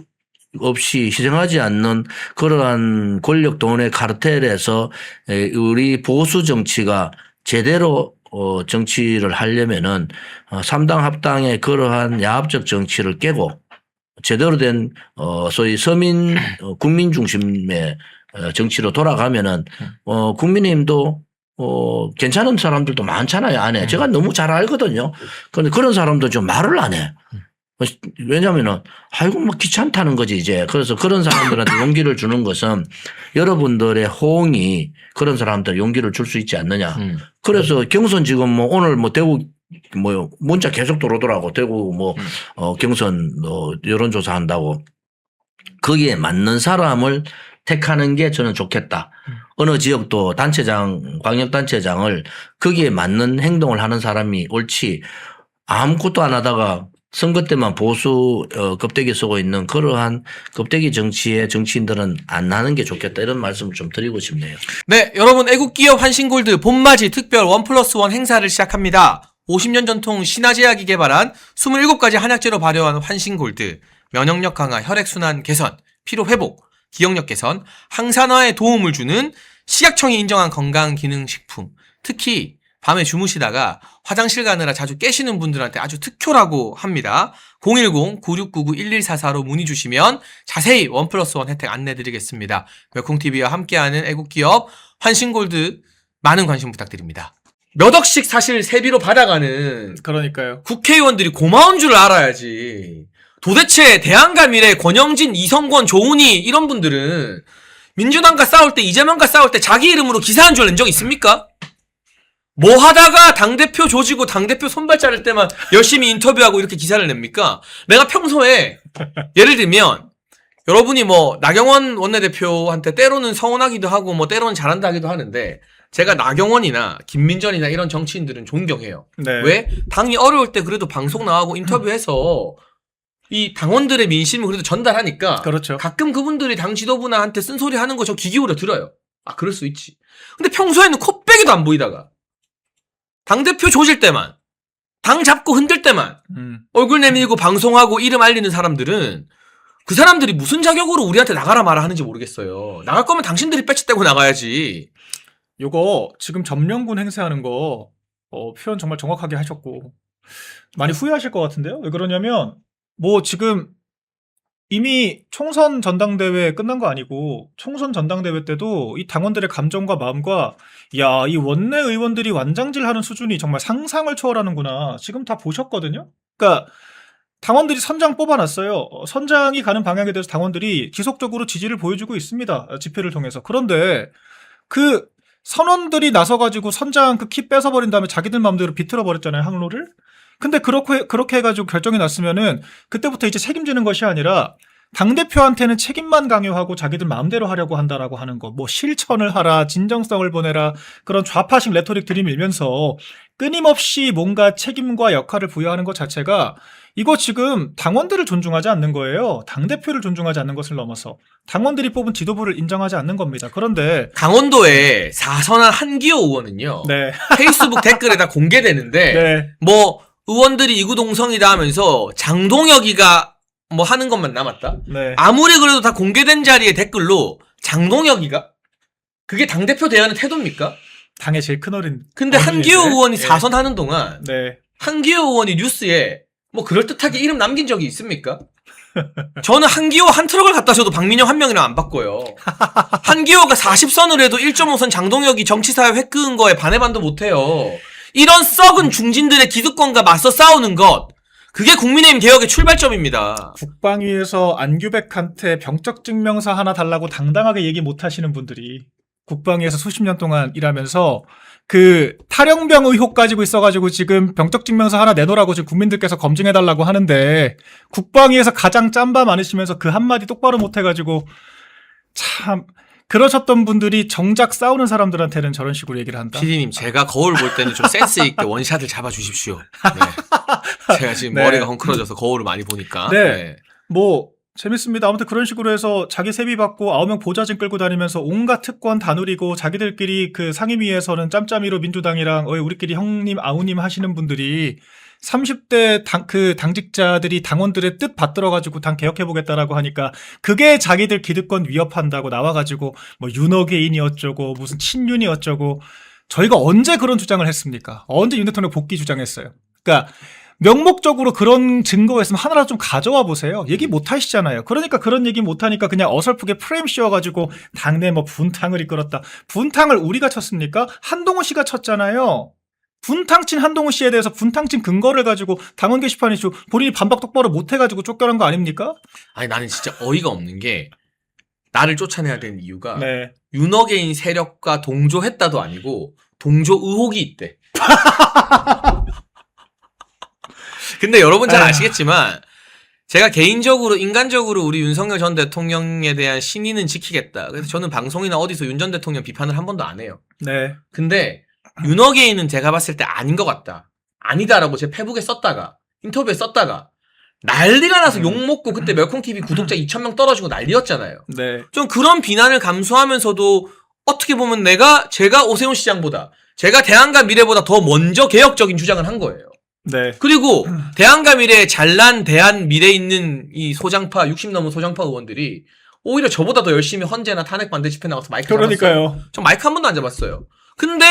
없이 희생하지 않는 그러한 권력 돈의 카르텔에서 우리 보수 정치가 제대로 정치를 하려면은 3당 합당의 그러한 야합적 정치를 깨고 제대로 된 소위 서민 국민 중심의 정치로 돌아가면은 국민의힘도 괜찮은 사람들도 많잖아요, 안에. 제가 너무 잘 알거든요. 그런데 그런 사람도 좀 말을 안 해. 왜냐면은, 아이고, 뭐 귀찮다는 거지, 이제. 그래서 그런 사람들한테 용기를 주는 것은 여러분들의 호응이 그런 사람들 용기를 줄 수 있지 않느냐. 그래서 경선 지금 뭐 오늘 뭐 대구 뭐 문자 계속 들어오더라고. 대구 뭐 경선 여론조사 한다고. 거기에 맞는 사람을 택하는 게 저는 좋겠다. 어느 지역도 단체장, 광역단체장을 거기에 맞는 행동을 하는 사람이 옳지 아무것도 안 하다가 선거 때만 보수 겁대기 쓰고 있는 그러한 겁대기 정치의 정치인들은 안 하는 게 좋겠다. 이런 말씀을 좀 드리고 싶네요. 네, 여러분 애국기업 환신골드 봄맞이 특별 1+1 행사를 시작합니다. 50년 전통 신화제약이 개발한 27가지 한약재로 발효한 환신골드, 면역력 강화, 혈액순환 개선, 피로회복, 기억력 개선, 항산화에 도움을 주는 식약청이 인정한 건강기능식품. 특히 밤에 주무시다가 화장실 가느라 자주 깨시는 분들한테 아주 특효라고 합니다. 010-9699-1144로 문의 주시면 자세히 1+1 혜택 안내드리겠습니다. 웰콩TV와 함께하는 애국기업 환신골드 많은 관심 부탁드립니다. 몇 억씩 사실 세비로 받아가는 그러니까요. 국회의원들이 고마운 줄 알아야지. 도대체 대안과 미래, 권영진, 이성권, 조은희 이런 분들은 민주당과 싸울 때, 이재명과 싸울 때 자기 이름으로 기사 한 줄 낸 적 있습니까? 뭐 하다가 당대표 조지고 당대표 손발 자를 때만 열심히 인터뷰하고 이렇게 기사를 냅니까? 내가 평소에 예를 들면 여러분이 뭐 나경원 원내대표한테 때로는 서운하기도 하고 뭐 때로는 잘한다 하기도 하는데 제가 나경원이나 김민전이나 이런 정치인들은 존경해요. 네. 왜? 당이 어려울 때 그래도 방송 나가고 인터뷰해서 이 당원들의 민심을 그래도 전달하니까 그렇죠. 가끔 그분들이 당 지도부나한테 쓴소리 하는 거 저 귀 기울여 들어요. 아, 그럴 수 있지. 근데 평소에는 콧배기도 안 보이다가 당대표 조질 때만, 당 잡고 흔들 때만 얼굴 내밀고 방송하고 이름 알리는 사람들은 그 사람들이 무슨 자격으로 우리한테 나가라 마라 하는지 모르겠어요. 나갈 거면 당신들이 배치떼고 나가야지. 요거 지금 점령군 행세하는 거 표현 정말 정확하게 하셨고 많이 후회하실 것 같은데요. 왜 그러냐면 뭐 지금 이미 총선 전당대회 끝난 거 아니고 총선 전당대회 때도 이 당원들의 감정과 마음과 야, 이 원내 의원들이 완장질하는 수준이 정말 상상을 초월하는구나. 지금 다 보셨거든요. 그러니까 당원들이 선장 뽑아놨어요. 선장이 가는 방향에 대해서 당원들이 지속적으로 지지를 보여주고 있습니다. 집회를 통해서. 그런데 그 선원들이 나서가지고 선장 그 키 뺏어버린 다음에 자기들 마음대로 비틀어버렸잖아요, 항로를. 근데 그렇게 해가지고 결정이 났으면은 그때부터 이제 책임지는 것이 아니라 당대표한테는 책임만 강요하고 자기들 마음대로 하려고 한다라고 하는 거, 뭐 실천을 하라, 진정성을 보내라, 그런 좌파식 레토릭 들이밀면서 끊임없이 뭔가 책임과 역할을 부여하는 것 자체가 이거 지금 당원들을 존중하지 않는 거예요. 당대표를 존중하지 않는 것을 넘어서 당원들이 뽑은 지도부를 인정하지 않는 겁니다. 그런데 강원도에 4선한 한기호 의원은요. 네. 페이스북 댓글에다 공개되는데 네. 뭐 의원들이 이구동성이다 하면서 장동혁이가 뭐 하는 것만 남았다? 네. 아무리 그래도 다 공개된 자리에 댓글로 장동혁이가? 그게 당대표 대하는 태도입니까? 당의 제일 큰 어린. 근데 한기호 어른인데. 의원이 네. 4선 하는 동안 네. 한기호 의원이 뉴스에 뭐 그럴듯하게 이름 남긴 적이 있습니까? 저는 한기호 한 트럭을 갖다 줘도 박민영 한 명이랑 안 바꿔요. 한기호가 40선을 해도 1.5선 장동혁이 정치사회 획 그은 거에 반의 반도 못해요. 이런 썩은 중진들의 기득권과 맞서 싸우는 것, 그게 국민의힘 개혁의 출발점입니다. 국방위에서 안규백한테 병적 증명서 하나 달라고 당당하게 얘기 못 하시는 분들이 국방위에서 수십 년 동안 일하면서 그 탈영병 의혹 가지고 있어가지고 지금 병적 증명서 하나 내놓으라고 지금 국민들께서 검증해달라고 하는데 국방위에서 가장 짬바 많으시면서 그 한마디 똑바로 못해가지고 참 그러셨던 분들이 정작 싸우는 사람들한테는 저런 식으로 얘기를 한다. PD님, 제가 거울 볼 때는 좀 센스 있게 원샷을 잡아주십시오. 네. 제가 지금 네. 머리가 헝클어져서 거울을 많이 보니까. 네. 뭐 재밌습니다. 아무튼 그런 식으로 해서 자기 세비 받고 9명 보좌진 끌고 다니면서 온갖 특권 다 누리고 자기들끼리 그 상임위에서는 짬짬이로 민주당이랑 우리끼리 형님 아우님 하시는 분들이 30대 당직자들이 당원들의 뜻 받들어가지고 당 개혁해보겠다라고 하니까 그게 자기들 기득권 위협한다고 나와가지고 뭐 윤어게인이 어쩌고 무슨 친윤이 어쩌고 저희가 언제 그런 주장을 했습니까? 언제 윤 대통령 복귀 주장했어요? 그러니까 명목적으로 그런 증거가 있으면 하나라도 좀 가져와 보세요. 얘기 못 하시잖아요. 그러니까 그런 얘기 못 하니까 그냥 어설프게 프레임 씌워가지고 당내 뭐 분탕을 이끌었다. 분탕을 우리가 쳤습니까? 한동훈 씨가 쳤잖아요. 분탕 친 한동훈 씨에 대해서 분탕 친 근거를 가지고 당원 게시판에 본인이 반박 똑바로 못 해가지고 쫓겨난 거 아닙니까? 아니 나는 진짜 어이가 없는 게 나를 쫓아내야 되는 이유가 네. 윤어게인 세력과 동조했다도 아니고 동조 의혹이 있대. 근데 여러분 잘 아시겠지만 제가 개인적으로 인간적으로 우리 윤석열 전 대통령에 대한 신의는 지키겠다. 그래서 저는 방송이나 어디서 윤 전 대통령 비판을 한 번도 안 해요. 네. 근데 윤어게인은 제가 봤을 때 아닌 것 같다. 아니다라고 제 페북에 썼다가 인터뷰에 썼다가 난리가 나서 욕먹고 그때 멸콩TV 구독자 2,000명 떨어지고 난리였잖아요. 네. 좀 그런 비난을 감수하면서도 어떻게 보면 제가 오세훈 시장보다 제가 대안과 미래보다 더 먼저 개혁적인 주장을 한 거예요. 네. 그리고 대안과 미래에 잘난 대안 미래에 있는 이 소장파 60 넘은 소장파 의원들이 오히려 저보다 더 열심히 헌재나 탄핵 반대 집회 나가서 마이크 잡았어요. 그러니까요. 전 마이크 한 번도 안 잡았어요. 근데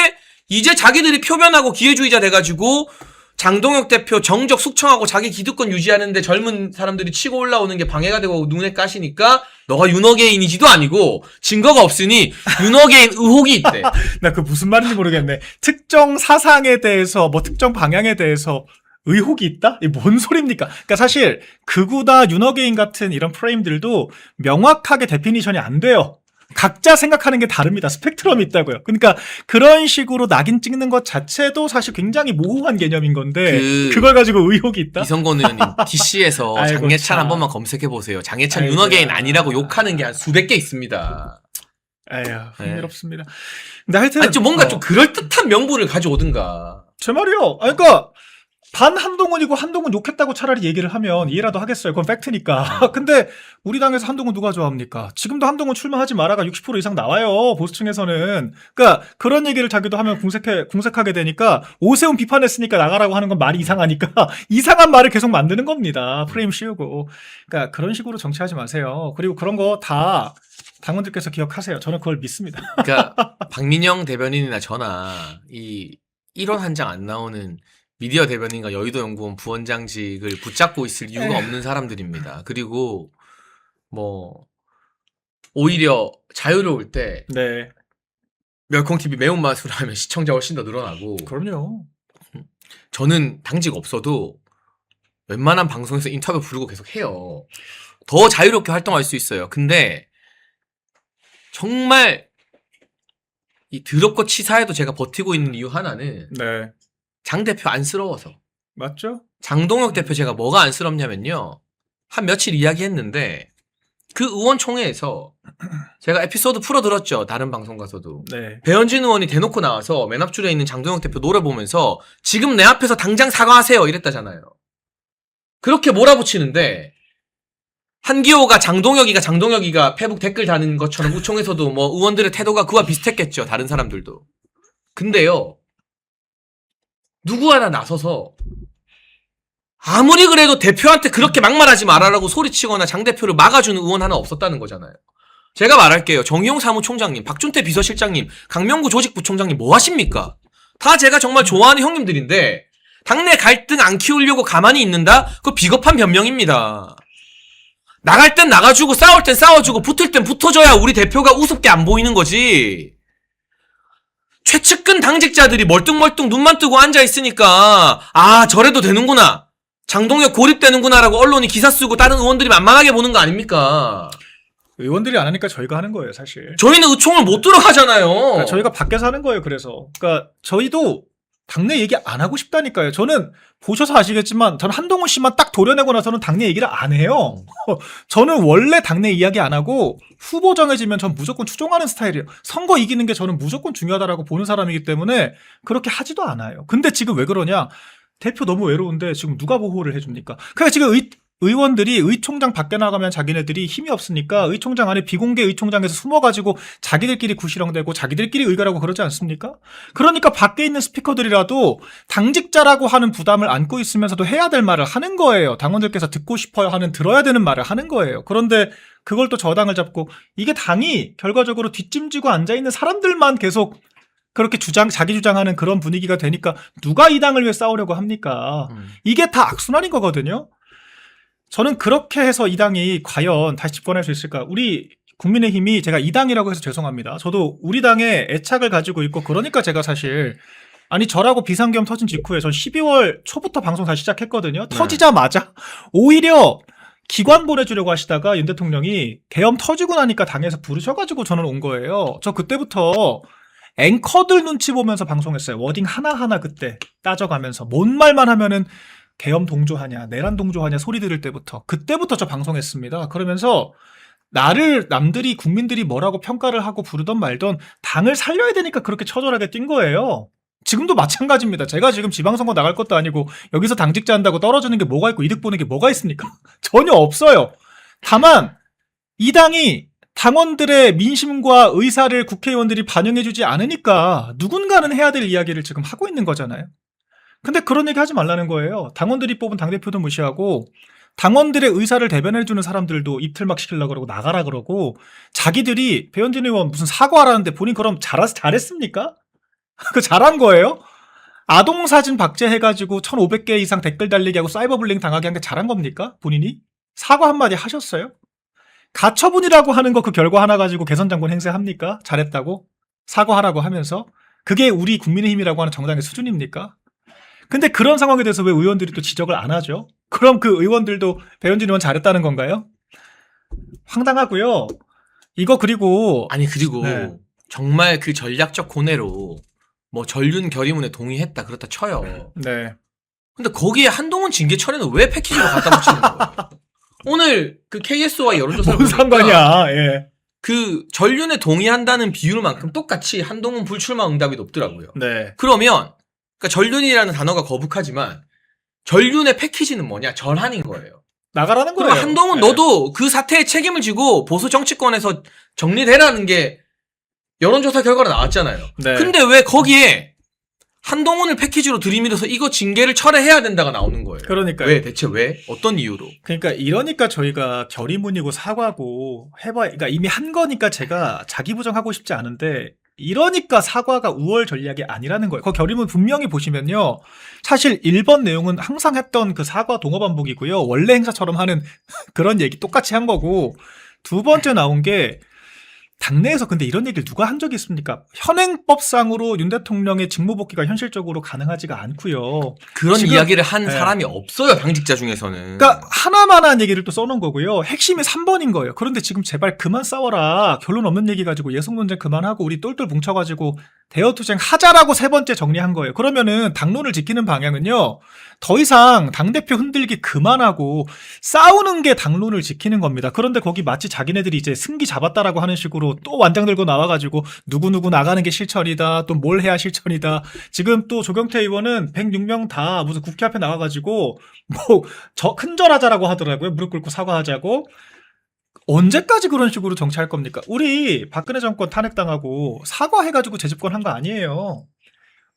이제 자기들이 표변하고 기회주의자 돼가지고 장동혁 대표 정적 숙청하고 자기 기득권 유지하는데 젊은 사람들이 치고 올라오는 게 방해가 되고 눈에 까시니까 너가 윤어게인이지도 아니고 증거가 없으니 윤어게인 의혹이 있대. 나 그 무슨 말인지 모르겠네. 특정 사상에 대해서 뭐 특정 방향에 대해서 의혹이 있다? 이게 뭔 소리입니까? 그러니까 사실 극우다 윤어게인 같은 이런 프레임들도 명확하게 데피니션이 안 돼요. 각자 생각하는 게 다릅니다. 스펙트럼이 있다고요. 그러니까 그런 식으로 낙인 찍는 것 자체도 사실 굉장히 모호한 개념인 건데 그걸 가지고 의혹이 있다? 이성건 의원님 DC에서 아이고, 장예찬 참. 한 번만 검색해보세요. 장예찬 아이고야. 윤어게인 아니라고 욕하는 게 한 수백 개 있습니다. 에휴, 네. 흥미롭습니다. 근데 하여튼 아니 좀 뭔가 좀 그럴듯한 명분을 가져오든가. 제 말이요. 아니, 그러니까 반 한동훈이고 한동훈 욕했다고 차라리 얘기를 하면 이해라도 하겠어요. 그건 팩트니까. 근데 우리 당에서 한동훈 누가 좋아합니까? 지금도 한동훈 출마하지 마라가 60% 이상 나와요. 보수층에서는. 그러니까 그런 얘기를 자기도 하면 궁색하게 되니까 오세훈 비판했으니까 나가라고 하는 건 말이 이상하니까 이상한 말을 계속 만드는 겁니다. 프레임 씌우고. 그러니까 그런 식으로 정치하지 마세요. 그리고 그런 거 다 당원들께서 기억하세요. 저는 그걸 믿습니다. 그러니까 박민영 대변인이나 저나 이 1원 한 장 안 나오는 미디어 대변인과 여의도연구원 부원장직을 붙잡고 있을 이유가 없는 사람들입니다. 그리고 뭐 오히려 자유로울 때 네. 멸콩TV 매운맛으로 하면 시청자 훨씬 더 늘어나고 그럼요. 저는 당직 없어도 웬만한 방송에서 인터뷰 부르고 계속 해요. 더 자유롭게 활동할 수 있어요. 근데 정말 이 더럽고 치사해도 제가 버티고 있는 이유 하나는 네. 장 대표 안쓰러워서. 맞죠? 장동혁 대표 제가 뭐가 안쓰럽냐면요. 한 며칠 이야기했는데 그 의원총회에서 제가 에피소드 풀어들었죠. 다른 방송 가서도. 네. 배현진 의원이 대놓고 나와서 맨 앞줄에 있는 장동혁 대표 노래 보면서 지금 내 앞에서 당장 사과하세요 이랬다잖아요. 그렇게 몰아붙이는데 한기호가 장동혁이가 페북 댓글 다는 것처럼 우총에서도 뭐 의원들의 태도가 그와 비슷했겠죠. 다른 사람들도. 근데요. 누구 하나 나서서 아무리 그래도 대표한테 그렇게 막말하지 말아라고 소리치거나 장 대표를 막아주는 의원 하나 없었다는 거잖아요. 제가 말할게요. 정의용 사무총장님, 박준태 비서실장님, 강명구 조직부총장님 뭐 하십니까? 다 제가 정말 좋아하는 형님들인데 당내 갈등 안 키우려고 가만히 있는다? 그거 비겁한 변명입니다. 나갈 땐 나가주고 싸울 땐 싸워주고 붙을 땐 붙어줘야 우리 대표가 우습게 안 보이는 거지. 최측근 당직자들이 멀뚱멀뚱 눈만 뜨고 앉아있으니까 아 저래도 되는구나. 장동혁 고립되는구나라고 언론이 기사 쓰고 다른 의원들이 만만하게 보는 거 아닙니까? 의원들이 안 하니까 저희가 하는 거예요, 사실. 저희는 의총을 못 들어가잖아요. 그러니까 저희가 밖에서 하는 거예요, 그래서. 그러니까 저희도 당내 얘기 안 하고 싶다니까요. 저는 보셔서 아시겠지만 저는 한동훈 씨만 딱 도려내고 나서는 당내 얘기를 안 해요. 저는 원래 당내 이야기 안 하고 후보 정해지면 전 무조건 추종하는 스타일이에요. 선거 이기는 게 저는 무조건 중요하다라고 보는 사람이기 때문에 그렇게 하지도 않아요. 근데 지금 왜 그러냐? 대표 너무 외로운데 지금 누가 보호를 해줍니까? 그러니까 지금 의원들이 의총장 밖에 나가면 자기네들이 힘이 없으니까 의총장 안에 비공개 의총장에서 숨어가지고 자기들끼리 구시렁대고 자기들끼리 의결하고 그러지 않습니까? 그러니까 밖에 있는 스피커들이라도 당직자라고 하는 부담을 안고 있으면서도 해야 될 말을 하는 거예요. 당원들께서 듣고 싶어야 하는 들어야 되는 말을 하는 거예요. 그런데 그걸 또 저당을 잡고 이게 당이 결과적으로 뒷짐지고 앉아있는 사람들만 계속 그렇게 자기 주장하는 그런 분위기가 되니까 누가 이 당을 위해 싸우려고 합니까? 이게 다 악순환인 거거든요. 저는 그렇게 해서 이 당이 과연 다시 집권할 수 있을까? 우리 국민의힘이, 제가 이 당이라고 해서 죄송합니다. 저도 우리 당에 애착을 가지고 있고 그러니까 제가 사실, 아니 저라고 비상계엄 터진 직후에 전 12월 초부터 방송 다시 시작했거든요. 터지자마자 오히려 기관 보내주려고 하시다가 윤 대통령이 계엄 터지고 나니까 당에서 부르셔가지고 저는 온 거예요. 저 그때부터 앵커들 눈치 보면서 방송했어요. 워딩 하나하나 그때 따져가면서 뭔 말만 하면은 계엄 동조하냐, 내란 동조하냐 소리 들을 때부터, 그때부터 저 방송했습니다. 그러면서 나를 남들이, 국민들이 뭐라고 평가를 하고 부르던 말던 당을 살려야 되니까 그렇게 처절하게 뛴 거예요. 지금도 마찬가지입니다. 제가 지금 지방선거 나갈 것도 아니고 여기서 당직자 한다고 떨어지는 게 뭐가 있고 이득 보는 게 뭐가 있습니까? 전혀 없어요. 다만 이 당이 당원들의 민심과 의사를 국회의원들이 반영해주지 않으니까 누군가는 해야 될 이야기를 지금 하고 있는 거잖아요. 근데 그런 얘기 하지 말라는 거예요. 당원들이 뽑은 당대표도 무시하고 당원들의 의사를 대변해주는 사람들도 입틀막 시키려고 그러고 나가라 그러고, 자기들이 배현진 의원 무슨 사과하라는데 본인 그럼 잘했습니까? 그 잘한 거예요? 아동사진 박제해가지고 1,500개 이상 댓글 달리기 하고 사이버불링 당하게 한 게 잘한 겁니까? 본인이? 사과 한마디 하셨어요? 가처분이라고 하는 거 그 결과 하나 가지고 개선장군 행세합니까? 잘했다고? 사과하라고 하면서? 그게 우리 국민의힘이라고 하는 정당의 수준입니까? 근데 그런 상황에 대해서 왜 의원들이 또 지적을 안 하죠? 그럼 그 의원들도 배현진 의원 잘했다는 건가요? 황당하고요. 이거 그리고 네. 정말 그 전략적 고뇌로 뭐 전륜 결의문에 동의했다 그렇다 쳐요. 네. 근데 거기에 한동훈 징계 처리는 왜 패키지로 갖다 붙이는 거예요? 오늘 그 KS와 여론조사를 뭔 상관이야. 예. 그 전륜에 동의한다는 비율만큼 똑같이 한동훈 불출마 응답이 높더라고요. 네. 그러면 그러니까 전륜이라는 단어가 거북하지만 전륜의 패키지는 뭐냐? 전환인 거예요. 나가라는 거예요. 그럼 한동훈 네. 너도 그 사태에 책임을 지고 보수 정치권에서 정리되라는 게 여론조사 결과로 나왔잖아요. 네. 근데 왜 거기에 한동훈을 패키지로 들이밀어서 이거 징계를 철회해야 된다가 나오는 거예요. 그러니까요. 왜? 대체 왜? 어떤 이유로? 그러니까 이러니까 저희가 결의문이고 사과고 그러니까 이미 한 거니까 제가 자기 부정하고 싶지 않은데, 이러니까 사과가 우월 전략이 아니라는 거예요. 그 결의문 분명히 보시면요. 사실 1번 내용은 항상 했던 그 사과 동어 반복이고요. 원래 행사처럼 하는 그런 얘기 똑같이 한 거고, 두 번째 나온 게 당내에서 근데 이런 얘기를 누가 한 적이 있습니까? 현행법상으로 윤 대통령의 직무복귀가 현실적으로 가능하지가 않고요. 그런 지금, 이야기를 한 네. 사람이 없어요. 당직자 중에서는. 그러니까 하나만한 얘기를 또 써놓은 거고요. 핵심이 3번인 거예요. 그런데 지금 제발 그만 싸워라. 결론 없는 얘기 가지고 예속 논쟁 그만하고 우리 똘똘 뭉쳐가지고 대여투쟁 하자라고 세 번째 정리한 거예요. 그러면은 당론을 지키는 방향은요, 더 이상 당대표 흔들기 그만하고 싸우는 게 당론을 지키는 겁니다. 그런데 거기 마치 자기네들이 이제 승기 잡았다라고 하는 식으로 또 완장 들고 나와가지고 누구누구 나가는 게 실천이다, 또 뭘 해야 실천이다. 지금 또 조경태 의원은 106명 다 무슨 국회 앞에 나와가지고 뭐 큰절하자라고 하더라고요. 무릎 꿇고 사과하자고. 언제까지 그런 식으로 정치할 겁니까? 우리 박근혜 정권 탄핵당하고 사과해가지고 재집권한 거 아니에요.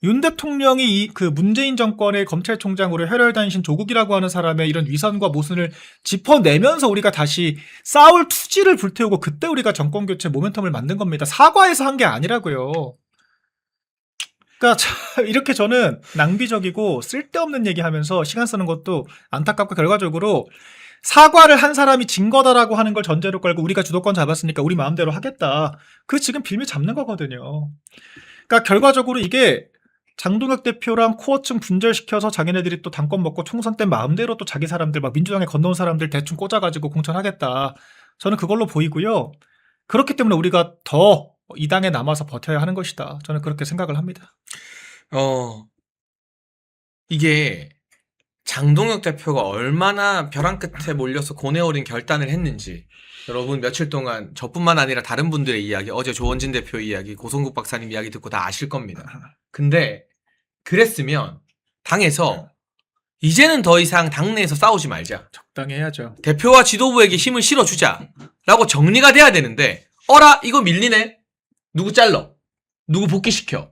윤 대통령이 그 문재인 정권의 검찰총장으로 혈혈단신 조국이라고 하는 사람의 이런 위선과 모순을 짚어내면서 우리가 다시 싸울 투지를 불태우고 그때 우리가 정권교체 모멘텀을 만든 겁니다. 사과해서 한 게 아니라고요. 그러니까 이렇게 저는 낭비적이고 쓸데없는 얘기하면서 시간 쓰는 것도 안타깝고, 결과적으로 사과를 한 사람이 진 거다라고 하는 걸 전제로 걸고 우리가 주도권 잡았으니까 우리 마음대로 하겠다. 그 지금 빌미 잡는 거거든요. 그러니까 결과적으로 이게 장동혁 대표랑 코어층 분절시켜서 자기네들이 또 당권 먹고 총선 때 마음대로 또 자기 사람들 막 민주당에 건너온 사람들 대충 꽂아가지고 공천하겠다. 저는 그걸로 보이고요. 그렇기 때문에 우리가 더 이 당에 남아서 버텨야 하는 것이다. 저는 그렇게 생각을 합니다. 이게 장동혁 대표가 얼마나 벼랑 끝에 몰려서 고뇌 어린 결단을 했는지 여러분 며칠 동안 저뿐만 아니라 다른 분들의 이야기, 어제 조원진 대표 이야기, 고성국 박사님 이야기 듣고 다 아실 겁니다. 근데 그랬으면 당에서 이제는 더 이상 당내에서 싸우지 말자. 적당히 해야죠. 대표와 지도부에게 힘을 실어주자라고 정리가 돼야 되는데, 어라 이거 밀리네. 누구 잘라. 누구 복귀시켜.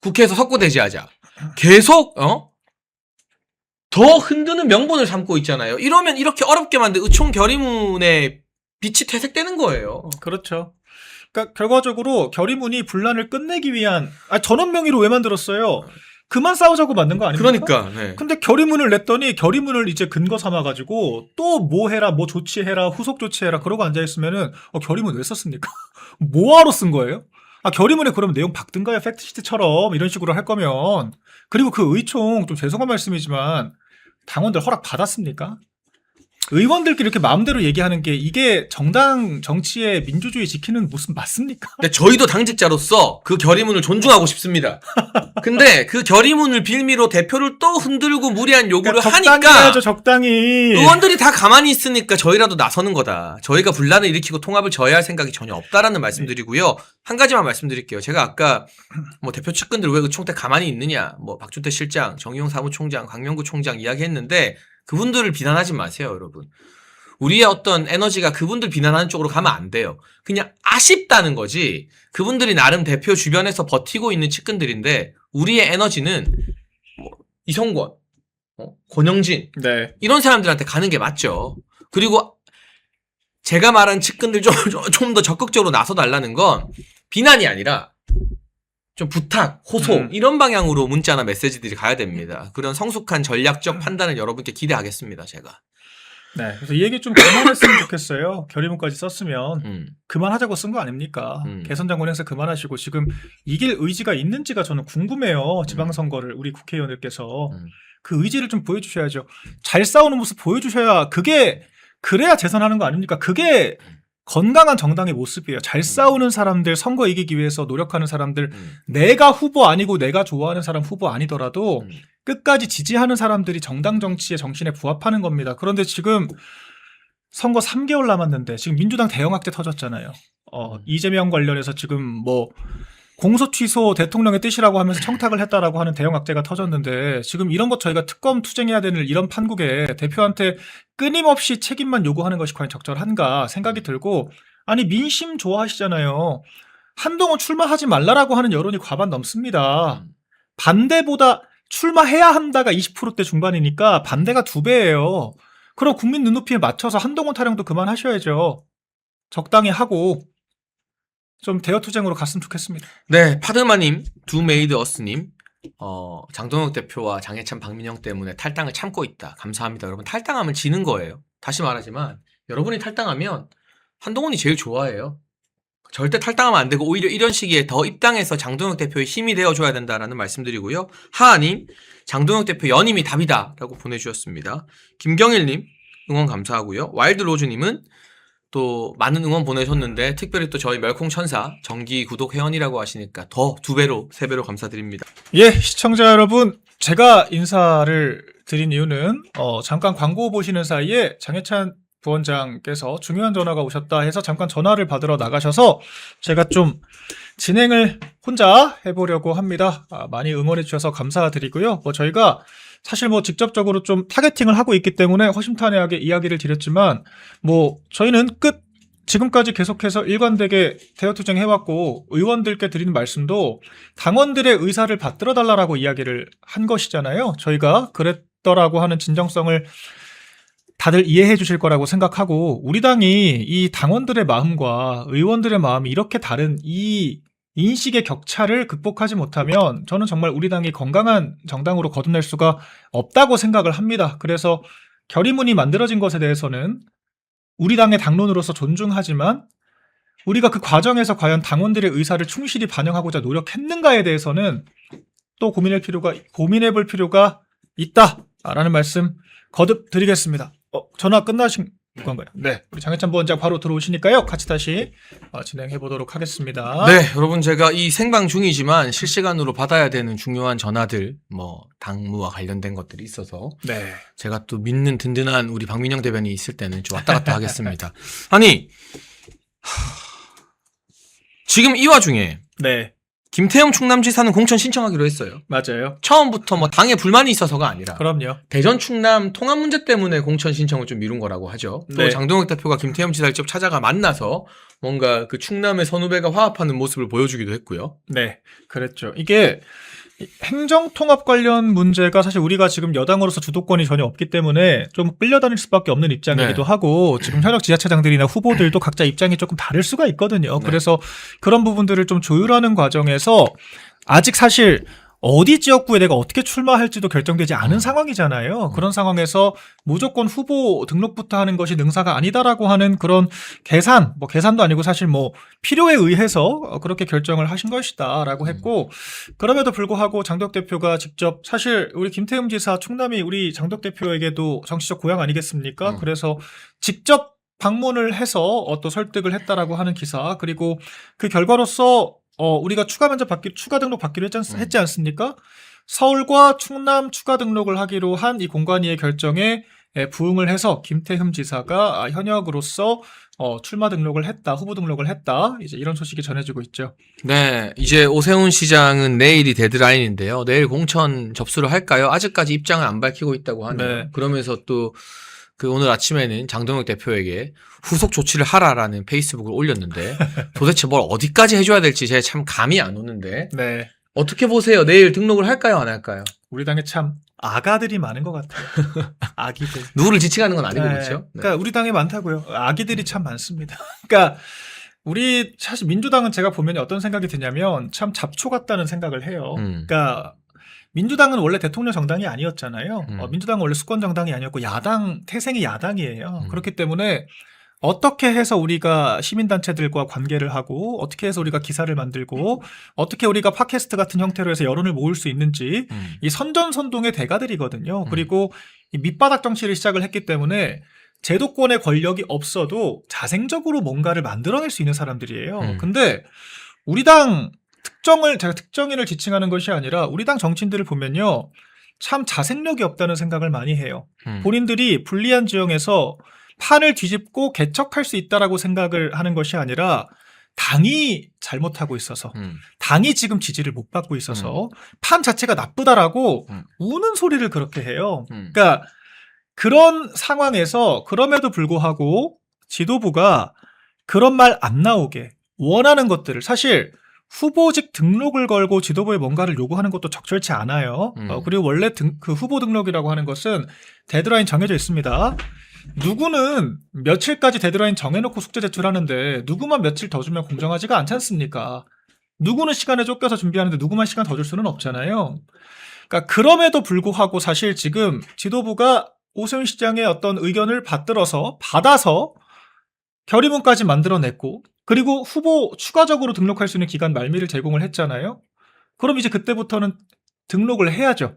국회에서 석고대지하자. 계속 더 흔드는 명분을 삼고 있잖아요. 이러면 이렇게 어렵게 만든 의총 결의문에 빛이 퇴색되는 거예요. 그렇죠. 그러니까 결과적으로 결의문이 분란을 끝내기 위한 전원 명의로 왜 만들었어요? 그만 싸우자고 만든 거 아닙니까? 그러니까. 네. 근데 결의문을 냈더니 결의문을 이제 근거 삼아가지고 또 뭐 해라, 뭐 조치해라, 후속 조치해라 그러고 앉아있으면은 결의문 왜 썼습니까? 뭐하러 쓴 거예요? 결의문에 그럼 내용 바꾸든가요? 팩트시트처럼 이런 식으로 할 거면. 그리고 그 의총 좀 죄송한 말씀이지만 당원들 허락 받았습니까? 의원들끼리 이렇게 마음대로 얘기하는 게 이게 정당 정치의 민주주의 지키는 무슨 맞습니까? 근데 저희도 당직자로서 그 결의문을 존중하고 싶습니다. 근데 그 결의문을 빌미로 대표를 또 흔들고 무리한 요구를 적당히 하니까 해야죠, 적당히. 의원들이 다 가만히 있으니까 저희라도 나서는 거다. 저희가 분란을 일으키고 통합을 저해할 생각이 전혀 없다라는 말씀드리고요. 한 가지만 말씀드릴게요. 제가 아까 뭐 대표 측근들 왜 의총 때 가만히 있느냐, 뭐 박준태 실장, 정의용 사무총장, 강명구 총장 이야기했는데 그분들을 비난하지 마세요, 여러분. 우리의 어떤 에너지가 그분들 비난하는 쪽으로 가면 안 돼요. 그냥 아쉽다는 거지. 그분들이 나름 대표 주변에서 버티고 있는 측근들인데 우리의 에너지는 뭐 이성권, 권영진 네. 이런 사람들한테 가는 게 맞죠. 그리고 제가 말한 측근들 좀 더 적극적으로 나서달라는 건 비난이 아니라 좀 부탁, 호소 이런 방향으로 문자나 메시지들이 가야 됩니다. 그런 성숙한 전략적 판단을 여러분께 기대하겠습니다. 제가. 네. 그래서 이 얘기 좀 그만했으면 좋겠어요. 결의문까지 썼으면 그만하자고 쓴 거 아닙니까? 개선 장관 행사 그만하시고 지금 이길 의지가 있는지가 저는 궁금해요. 지방선거를 우리 국회의원들께서 그 의지를 좀 보여주셔야죠. 잘 싸우는 모습 보여주셔야 그래야 재선하는 거 아닙니까? 그게 건강한 정당의 모습이에요. 잘 싸우는 사람들, 선거 이기기 위해서 노력하는 사람들, 내가 후보 아니고 내가 좋아하는 사람 후보 아니더라도 끝까지 지지하는 사람들이 정당 정치의 정신에 부합하는 겁니다. 그런데 지금 선거 3개월 남았는데 지금 민주당 대형학대 터졌잖아요. 이재명 관련해서 지금 뭐 공소 취소 대통령의 뜻이라고 하면서 청탁을 했다라고 하는 대형학대가 터졌는데 지금 이런 것 저희가 특검 투쟁해야 되는 이런 판국에 대표한테 끊임없이 책임만 요구하는 것이 과연 적절한가 생각이 들고 아니 민심 좋아하시잖아요. 한동훈 출마하지 말라라고 하는 여론이 과반 넘습니다. 반대보다 출마해야 한다가 20%대 중반이니까 반대가 2배예요. 그럼 국민 눈높이에 맞춰서 한동훈 타령도 그만하셔야죠. 적당히 하고 좀 대여투쟁으로 갔으면 좋겠습니다. 네, 파드마님, 두메이드어스님, 장동혁 대표와 장해찬, 박민영 때문에 탈당을 참고 있다. 감사합니다. 여러분, 탈당하면 지는 거예요. 다시 말하지만 여러분이 탈당하면 한동훈이 제일 좋아해요. 절대 탈당하면 안 되고 오히려 이런 시기에 더 입당해서 장동혁 대표의 힘이 되어줘야 된다라는 말씀드리고요. 하하님, 장동혁 대표 연임이 답이다라고 보내주셨습니다. 김경일님, 응원 감사하고요. 와일드로즈님은 또 많은 응원 보내셨는데 특별히 또 저희 멸콩천사 정기 구독 회원이라고 하시니까 더 2배로 3배로 감사드립니다. 예, 시청자 여러분, 제가 인사를 드린 이유는 잠깐 광고 보시는 사이에 장해찬 부원장께서 중요한 전화가 오셨다 해서 잠깐 전화를 받으러 나가셔서 제가 좀 진행을 혼자 해보려고 합니다. 많이 응원해 주셔서 감사드리고요. 저희가 사실 직접적으로 좀 타겟팅을 하고 있기 때문에 허심탄회하게 이야기를 드렸지만 저희는 지금까지 계속해서 일관되게 대여투쟁 해왔고 의원들께 드리는 말씀도 당원들의 의사를 받들어 달라라고 이야기를 한 것이잖아요. 저희가 그랬더라고 하는 진정성을 다들 이해해 주실 거라고 생각하고 우리 당이 이 당원들의 마음과 의원들의 마음이 이렇게 다른 이 인식의 격차를 극복하지 못하면 저는 정말 우리 당이 건강한 정당으로 거듭날 수가 없다고 생각을 합니다. 그래서 결의문이 만들어진 것에 대해서는 우리 당의 당론으로서 존중하지만 우리가 그 과정에서 과연 당원들의 의사를 충실히 반영하고자 노력했는가에 대해서는 또 고민해 볼 필요가 있다라는 말씀 거듭 드리겠습니다. 전화 끝나신 건가요? 네. 우리 장해찬 부원장 바로 들어오시니까요. 같이 다시 진행해 보도록 하겠습니다. 네, 여러분 제가 이 생방 중이지만 실시간으로 받아야 되는 중요한 전화들, 당무와 관련된 것들이 있어서 네. 제가 또 믿는 든든한 우리 박민영 대변인이 있을 때는 좀 왔다 갔다 하겠습니다. 아니, 지금 이 와중에 네. 김태형 충남지사는 공천 신청하기로 했어요. 맞아요. 처음부터 당에 불만이 있어서가 아니라 그럼요. 대전 충남 통합 문제 때문에 공천 신청을 좀 미룬 거라고 하죠. 또 네. 장동혁 대표가 김태형 지사를 직접 찾아가 만나서 뭔가 그 충남의 선후배가 화합하는 모습을 보여주기도 했고요. 네. 그랬죠. 이게 행정통합 관련 문제가 사실 우리가 지금 여당으로서 주도권이 전혀 없기 때문에 좀 끌려다닐 수밖에 없는 입장이기도 네. 하고 지금 현역 지자체장들이나 후보들도 각자 입장이 조금 다를 수가 있거든요. 네. 그래서 그런 부분들을 좀 조율하는 과정에서 아직 사실 어디 지역구에 내가 어떻게 출마할지도 결정되지 않은 상황이잖아요. 그런 상황에서 무조건 후보 등록부터 하는 것이 능사가 아니다라고 하는 그런 계산, 뭐 계산도 아니고 사실 뭐 필요에 의해서 그렇게 결정을 하신 것이다라고 했고 그럼에도 불구하고 장덕 대표가 직접 사실 우리 김태흠 지사 충남이 우리 장덕 대표에게도 정치적 고향 아니겠습니까? 그래서 직접 방문을 해서 또 설득을 했다라고 하는 기사 그리고 그 결과로서 우리가 추가 등록 받기로 했지 않습니까? 서울과 충남 추가 등록을 하기로 한 이 공관위의 결정에 부응을 해서 김태흠 지사가 현역으로서 출마 등록을 했다, 후보 등록을 했다. 이제 이런 소식이 전해지고 있죠. 네, 이제 오세훈 시장은 내일이 데드라인인데요. 내일 공천 접수를 할까요? 아직까지 입장을 안 밝히고 있다고 하네요. 네. 그러면서 또 그 오늘 아침에는 장동혁 대표에게 후속 조치를 하라라는 페이스북을 올렸는데 도대체 뭘 어디까지 해줘야 될지 제가 참 감이 안 오는데 네. 어떻게 보세요? 내일 등록을 할까요? 안 할까요? 우리 당에 참 아가들이 많은 것 같아요. 아기들. 누구를 지칭하는 건 아니고 네. 그렇죠? 네. 그러니까 우리 당에 많다고요. 아기들이 참 많습니다. 그러니까 우리 사실 민주당은 제가 보면 어떤 생각이 드냐면 참 잡초 같다는 생각을 해요. 그러니까 민주당은 원래 대통령 정당이 아니었잖아요. 민주당은 원래 수권 정당이 아니었고 야당 태생이 야당이에요. 그렇기 때문에 어떻게 해서 우리가 시민단체들과 관계를 하고 어떻게 해서 우리가 기사를 만들고 어떻게 우리가 팟캐스트 같은 형태로 해서 여론을 모을 수 있는지 이 선전선동의 대가들이거든요. 그리고 이 밑바닥 정치를 시작을 했기 때문에 제도권의 권력이 없어도 자생적으로 뭔가를 만들어낼 수 있는 사람들이에요. 근데 우리 당 제가 특정인을 지칭하는 것이 아니라 우리 당 정치인들을 보면요. 참 자생력이 없다는 생각을 많이 해요. 본인들이 불리한 지형에서 판을 뒤집고 개척할 수 있다라고 생각을 하는 것이 아니라 당이 잘못하고 있어서 당이 지금 지지를 못 받고 있어서 판 자체가 나쁘다라고 우는 소리를 그렇게 해요. 그러니까 그런 상황에서 그럼에도 불구하고 지도부가 그런 말 안 나오게 원하는 것들을 사실 후보직 등록을 걸고 지도부에 뭔가를 요구하는 것도 적절치 않아요. 그리고 원래 그 후보 등록이라고 하는 것은 데드라인 정해져 있습니다. 누구는 며칠까지 데드라인 정해놓고 숙제 제출하는데 누구만 며칠 더 주면 공정하지가 않지 않습니까? 누구는 시간에 쫓겨서 준비하는데 누구만 시간 더 줄 수는 없잖아요. 그러니까 그럼에도 불구하고 사실 지금 지도부가 오세훈 시장의 어떤 의견을 받아서 결의문까지 만들어냈고 그리고 후보 추가적으로 등록할 수 있는 기간 말미를 제공을 했잖아요. 그럼 이제 그때부터는 등록을 해야죠.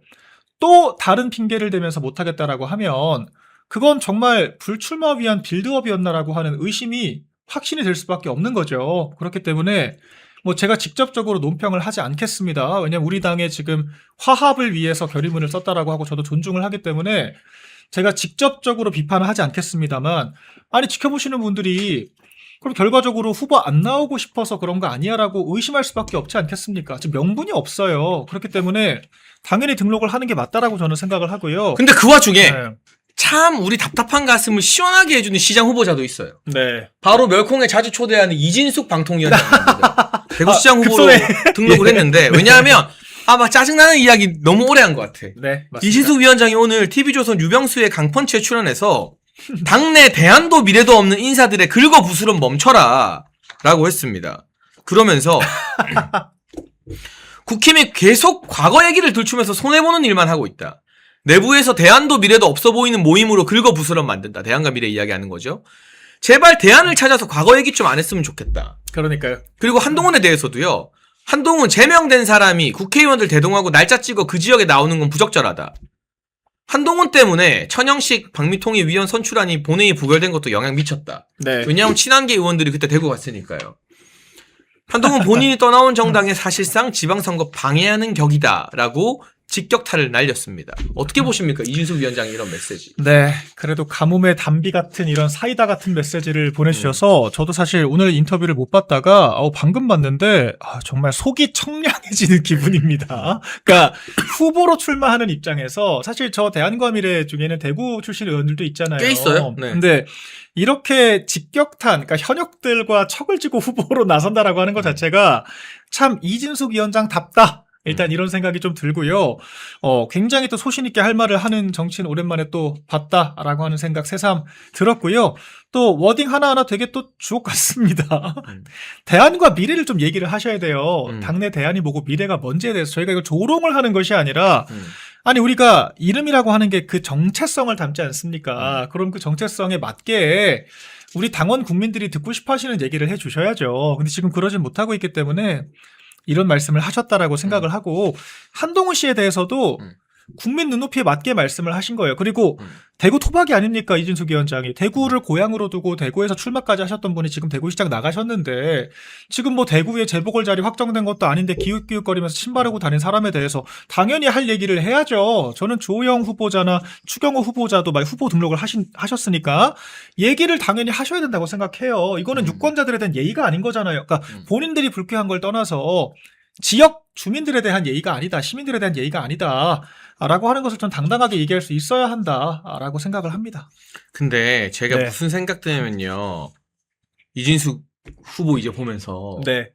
또 다른 핑계를 대면서 못하겠다라고 하면 그건 정말 불출마 위한 빌드업이었나라고 하는 의심이 확신이 될 수밖에 없는 거죠. 그렇기 때문에 뭐 제가 직접적으로 논평을 하지 않겠습니다. 왜냐하면 우리 당의 지금 화합을 위해서 결의문을 썼다라고 하고 저도 존중을 하기 때문에 제가 직접적으로 비판을 하지 않겠습니다만 아니 지켜보시는 분들이 그럼 결과적으로 후보 안 나오고 싶어서 그런 거 아니야라고 의심할 수밖에 없지 않겠습니까? 지금 명분이 없어요. 그렇기 때문에 당연히 등록을 하는 게 맞다라고 저는 생각을 하고요. 근데 그 와중에 네. 참 우리 답답한 가슴을 시원하게 해주는 시장 후보자도 있어요. 네. 바로 멸콩에 자주 초대하는 이진숙 방통위원장입니다. 대구시장 후보로 급소네. 등록을 했는데 왜냐하면 막 짜증나는 이야기 너무 오래 한 것 같아. 네, 맞습니다. 이진숙 위원장이 오늘 TV조선 유병수의 강펀치에 출연해서 당내 대안도 미래도 없는 인사들의 긁어부스럼 멈춰라 라고 했습니다. 그러면서 국힘이 계속 과거 얘기를 들추면서 손해보는 일만 하고 있다. 내부에서 대안도 미래도 없어 보이는 모임으로 긁어부스럼 만든다. 대안과 미래 이야기하는 거죠. 제발 대안을 찾아서 과거 얘기 좀 안 했으면 좋겠다. 그러니까요. 그리고 한동훈에 대해서도요. 한동훈 제명된 사람이 국회의원들 대동하고 날짜 찍어 그 지역에 나오는 건 부적절하다. 한동훈 때문에 천영식 방미통일 위원 선출안이 본회의 부결된 것도 영향 미쳤다. 네. 왜냐하면 친한계 의원들이 그때 대구 갔으니까요. 한동훈 본인이 떠나온 정당에 사실상 지방선거 방해하는 격이다라고 직격탄을 날렸습니다. 어떻게 보십니까? 이진숙 위원장의 이런 메시지. 네. 그래도 가뭄의 단비 같은 이런 사이다 같은 메시지를 보내주셔서 저도 사실 오늘 인터뷰를 못 봤다가 방금 봤는데 정말 속이 청량해지는 기분입니다. 그러니까 후보로 출마하는 입장에서 사실 저 대안과 미래 중에는 대구 출신 의원들도 있잖아요. 꽤 있어요. 네. 근데 이렇게 직격탄, 그러니까 현역들과 척을 쥐고 후보로 나선다라고 하는 것 자체가 참 이진숙 위원장답다. 일단 이런 생각이 좀 들고요. 굉장히 또 소신 있게 할 말을 하는 정치인 오랜만에 또 봤다라고 하는 생각 새삼 들었고요. 또 워딩 하나하나 되게 또 주옥 같습니다. 대안과 미래를 좀 얘기를 하셔야 돼요. 당내 대안이 뭐고 미래가 뭔지에 대해서 저희가 이거 조롱을 하는 것이 아니라 아니 우리가 이름이라고 하는 게 그 정체성을 담지 않습니까? 그럼 그 정체성에 맞게 우리 당원 국민들이 듣고 싶어 하시는 얘기를 해 주셔야죠. 근데 지금 그러진 못하고 있기 때문에 이런 말씀을 하셨다라고 생각을 하고 한동훈 씨에 대해서도 국민 눈높이에 맞게 말씀을 하신 거예요. 그리고 대구 토박이 아닙니까? 이진숙 위원장이. 대구를 고향으로 두고 대구에서 출마까지 하셨던 분이 지금 대구시장 나가셨는데 지금 뭐 대구에 재보궐 자리 확정된 것도 아닌데 기웃기웃거리면서 침 바르고 다닌 사람에 대해서 당연히 할 얘기를 해야죠. 저는 조영 후보자나 추경호 후보자도 후보 등록을 하셨으니까 얘기를 당연히 하셔야 된다고 생각해요. 이거는 유권자들에 대한 예의가 아닌 거잖아요. 그러니까 본인들이 불쾌한 걸 떠나서 지역 주민들에 대한 예의가 아니다. 시민들에 대한 예의가 아니다. 라고 하는 것을 좀 당당하게 얘기할 수 있어야 한다라고 생각을 합니다. 근데 제가 네. 무슨 생각 드냐면요. 이진숙 후보 이제 보면서 네.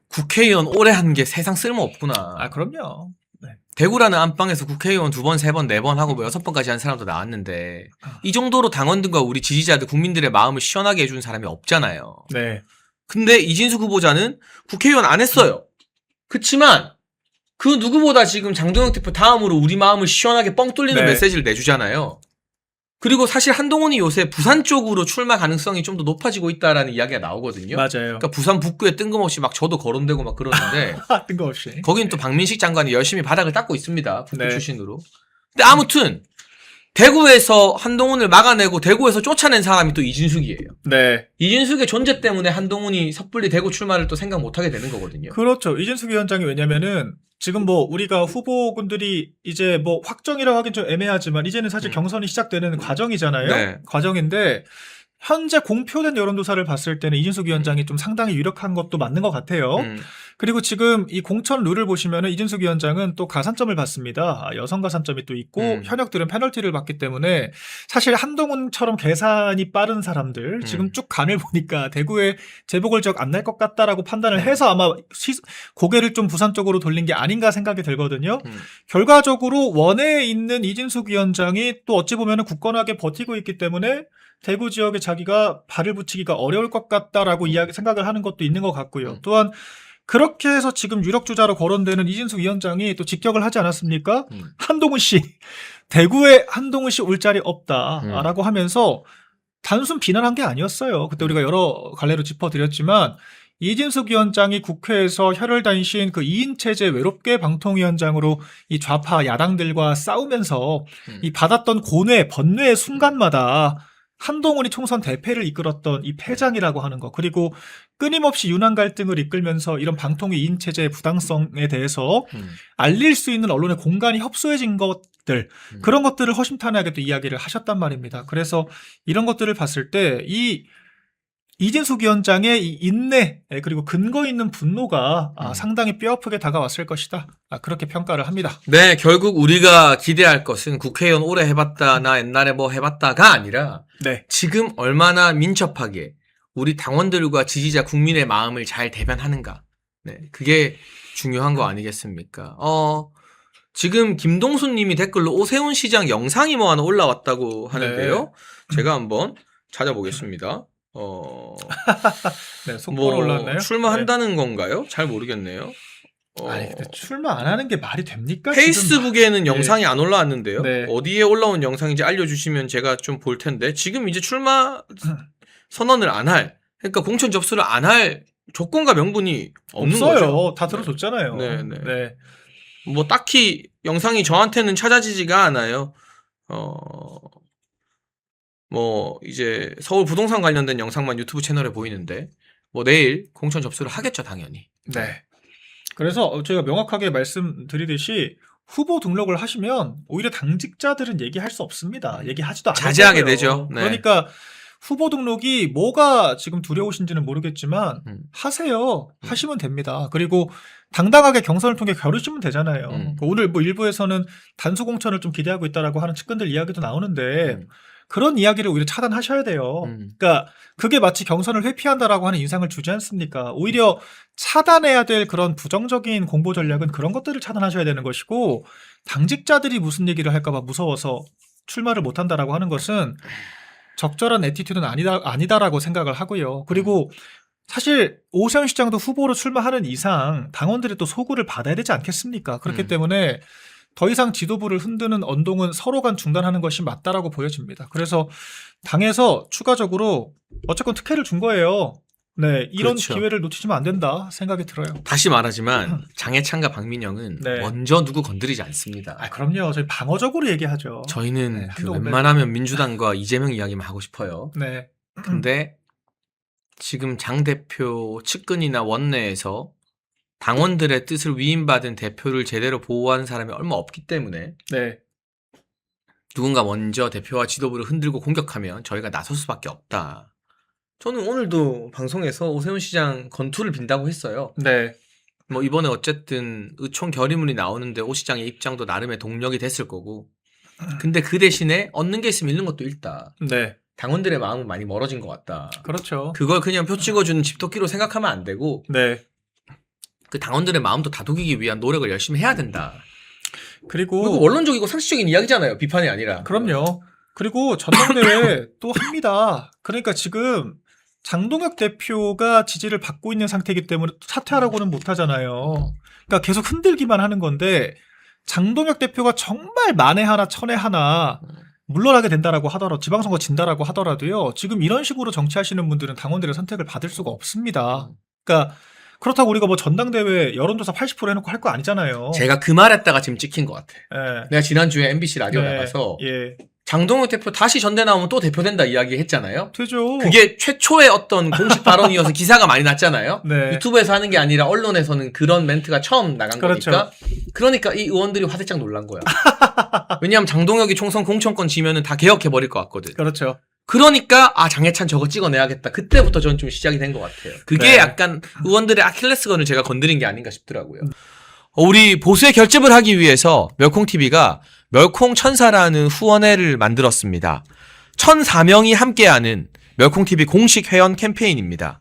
국회의원 오래 한 게 세상 쓸모 없구나. 그럼요. 네. 대구라는 안방에서 국회의원 2번, 3번, 4번 하고 뭐 6번까지 한 사람도 나왔는데 이 정도로 당원들과 우리 지지자들, 국민들의 마음을 시원하게 해준 사람이 없잖아요. 네. 근데 이진숙 후보자는 국회의원 안 했어요. 그치만 그 누구보다 지금 장동영 대표 다음으로 우리 마음을 시원하게 뻥 뚫리는 네. 메시지를 내주잖아요. 그리고 사실 한동훈이 요새 부산 쪽으로 출마 가능성이 좀 더 높아지고 있다라는 이야기가 나오거든요. 맞아요. 그러니까 부산 북구에 뜬금없이 막 저도 거론되고 막 그러는데 뜬금없이. 거긴 또 박민식 장관이 열심히 바닥을 닦고 있습니다. 북구 네. 출신으로. 근데 아무튼 대구에서 한동훈을 막아내고 대구에서 쫓아낸 사람이 또 이진숙이에요. 네. 이진숙의 존재 때문에 한동훈이 섣불리 대구 출마를 또 생각 못하게 되는 거거든요. 그렇죠. 이진숙 위원장이 왜냐면은 지금 뭐 우리가 후보군들이 이제 뭐 확정이라고 하긴 좀 애매하지만 이제는 사실 경선이 시작되는 과정이잖아요. 네. 과정인데 현재 공표된 여론조사를 봤을 때는 이진숙 위원장이 좀 상당히 유력한 것도 맞는 것 같아요. 그리고 지금 이 공천 룰을 보시면은 이진숙 위원장은 또 가산점을 받습니다. 여성 가산점이 또 있고 현역들은 페널티를 받기 때문에 사실 한동훈처럼 계산이 빠른 사람들 지금 쭉 간을 보니까 대구에 재보궐 지역 안 날 것 같다라고 판단을 해서 아마 고개를 좀 부산 쪽으로 돌린 게 아닌가 생각이 들거든요. 결과적으로 원내에 있는 이진숙 위원장이 또 어찌 보면은 굳건하게 버티고 있기 때문에 대구 지역에 자기가 발을 붙이기가 어려울 것 같다라고 생각을 하는 것도 있는 것 같고요. 또한 그렇게 해서 지금 유력주자로 거론되는 이진숙 위원장이 또 직격을 하지 않았습니까? 한동훈 씨. 대구에 한동훈 씨 올 자리 없다라고 하면서 단순 비난한 게 아니었어요. 그때 우리가 여러 갈래로 짚어드렸지만 이진숙 위원장이 국회에서 혈혈단신 그 2인 체제 외롭게 방통위원장으로 이 좌파 야당들과 싸우면서 이 받았던 고뇌, 번뇌의 순간마다 한동훈이 총선 대패를 이끌었던 이 패장이라고 하는 거, 그리고 끊임없이 윤한 갈등을 이끌면서 이런 방통위 2인 체제의 부당성에 대해서 알릴 수 있는 언론의 공간이 협소해진 것들, 그런 것들을 허심탄회하게 또 이야기를 하셨단 말입니다. 그래서 이런 것들을 봤을 때 이 이진숙 위원장의 이 인내 그리고 근거 있는 분노가 상당히 뼈아프게 다가왔을 것이다. 그렇게 평가를 합니다. 네, 결국 우리가 기대할 것은 국회의원 오래 해봤다, 나 옛날에 뭐 해봤다가 아니라 네. 지금 얼마나 민첩하게 우리 당원들과 지지자 국민의 마음을 잘 대변하는가. 네, 그게 중요한 거 아니겠습니까? 지금 김동순 님이 댓글로 오세훈 시장 영상이 뭐 하나 올라왔다고 하는데요. 제가 한번 찾아보겠습니다. 네, 속보로 올라왔나요? 출마한다는 건가요? 잘 모르겠네요. 아니, 근데 출마 안 하는 게 말이 됩니까? 페이스북에는 지금? 영상이 안 올라왔는데요. 네. 어디에 올라온 영상인지 알려주시면 제가 좀 볼 텐데 지금 이제 출마 선언을 안 할, 그러니까 공천 접수를 안 할 조건과 명분이 없는 없어요. 거죠. 다 들어줬잖아요. 네. 네. 뭐 딱히 영상이 저한테는 찾아지지가 않아요. 뭐 이제 서울 부동산 관련된 영상만 유튜브 채널에 보이는데 뭐 내일 공천 접수를 하겠죠, 당연히. 네. 그래서 저희가 명확하게 말씀드리듯이 후보 등록을 하시면 오히려 당직자들은 얘기할 수 없습니다. 얘기하지도 않을 자제하게 거고요. 되죠. 네. 그러니까 후보 등록이 뭐가 지금 두려우신지는 모르겠지만 하세요. 하시면 됩니다. 그리고 당당하게 경선을 통해 겨루시면 되잖아요. 오늘 뭐 일부에서는 단수 공천을 좀 기대하고 있다라고 하는 측근들 이야기도 나오는데 그런 이야기를 오히려 차단하셔야 돼요. 그러니까 그게 마치 경선을 회피한다라고 하는 인상을 주지 않습니까? 오히려 차단해야 될 그런 부정적인 공보 전략은 그런 것들을 차단하셔야 되는 것이고, 당직자들이 무슨 얘기를 할까봐 무서워서 출마를 못한다라고 하는 것은 적절한 애티튜드는 아니다라고 생각을 하고요. 그리고 사실 오세훈 시장도 후보로 출마하는 이상 당원들의 또 소구를 받아야 되지 않겠습니까? 그렇기 때문에 더 이상 지도부를 흔드는 언동은 서로 간 중단하는 것이 맞다라고 보여집니다. 그래서 당에서 추가적으로 어쨌건 특혜를 준 거예요. 네, 이런 그렇죠. 기회를 놓치시면 안 된다 생각이 들어요. 다시 말하지만 장해찬과 박민영은 네. 먼저 누구 건드리지 않습니다. 아, 그럼요. 저희 방어적으로 얘기하죠. 저희는 네, 그 한동훈 웬만하면 민주당과 이재명 이야기만 하고 싶어요. 네. 근데 지금 장 대표 측근이나 원내에서 당원들의 뜻을 위임받은 대표를 제대로 보호하는 사람이 얼마 없기 때문에 네. 누군가 먼저 대표와 지도부를 흔들고 공격하면 저희가 나설 수밖에 없다. 저는 오늘도 방송에서 오세훈 시장 건투를 빈다고 했어요. 네. 뭐 이번에 어쨌든 의총 결의문이 나오는데 오 시장의 입장도 나름의 동력이 됐을 거고. 근데 그 대신에 얻는 게 있으면 잃는 것도 있다. 네. 당원들의 마음은 많이 멀어진 것 같다. 그렇죠. 그걸 그냥 표 찍어주는 집토끼로 생각하면 안 되고 네. 그 당원들의 마음도 다독이기 위한 노력을 열심히 해야 된다. 그리고 그리고 원론적이고 상식적인 이야기잖아요. 비판이 아니라. 그럼요. 그리고 전당대회 또 합니다. 그러니까 지금 장동혁 대표가 지지를 받고 있는 상태이기 때문에 사퇴하라고는 못 하잖아요. 그러니까 계속 흔들기만 하는 건데, 장동혁 대표가 정말 만에 하나 천에 하나 물러나게 된다라고 하더라도, 지방선거 진다라고 하더라도요, 지금 이런 식으로 정치하시는 분들은 당원들의 선택을 받을 수가 없습니다. 그러니까 그렇다고 우리가 뭐 전당대회 여론조사 80% 해놓고 할 거 아니잖아요. 제가 그 말했다가 지금 찍힌 것 같아. 예. 내가 지난주에 MBC 라디오 네. 나가서 예. 장동혁 대표 다시 전대 나오면 또 대표 된다 이야기 했잖아요. 되죠. 그게 최초의 어떤 공식 발언이어서 기사가 많이 났잖아요. 네. 유튜브에서 하는 게 아니라 언론에서는 그런 멘트가 처음 나간 그렇죠. 거니까. 그러니까 이 의원들이 화들짝 놀란 거야. 왜냐하면 장동혁이 총선 공천권 지면은 다 개혁해버릴 것 같거든. 그렇죠. 그러니까 장해찬 저거 찍어내야겠다. 그때부터 저는 좀 시작이 된 것 같아요. 그게 네. 약간 의원들의 아킬레스건을 제가 건드린 게 아닌가 싶더라고요. 우리 보수의 결집을 하기 위해서 멸콩TV가 멸콩천사라는 후원회를 만들었습니다. 1,004명이 함께하는 멸콩TV 공식 회원 캠페인입니다.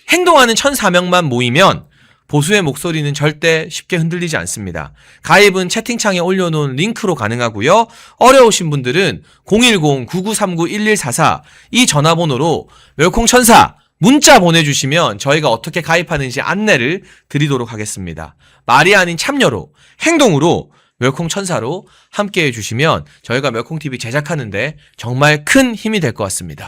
행동하는 1,004명만 모이면 보수의 목소리는 절대 쉽게 흔들리지 않습니다. 가입은 채팅창에 올려놓은 링크로 가능하고요. 어려우신 분들은 010-9939-1144 이 전화번호로 멸콩천사 문자 보내주시면 저희가 어떻게 가입하는지 안내를 드리도록 하겠습니다. 말이 아닌 참여로, 행동으로 멸콩천사로 함께해 주시면 저희가 멸콩TV 제작하는데 정말 큰 힘이 될 것 같습니다.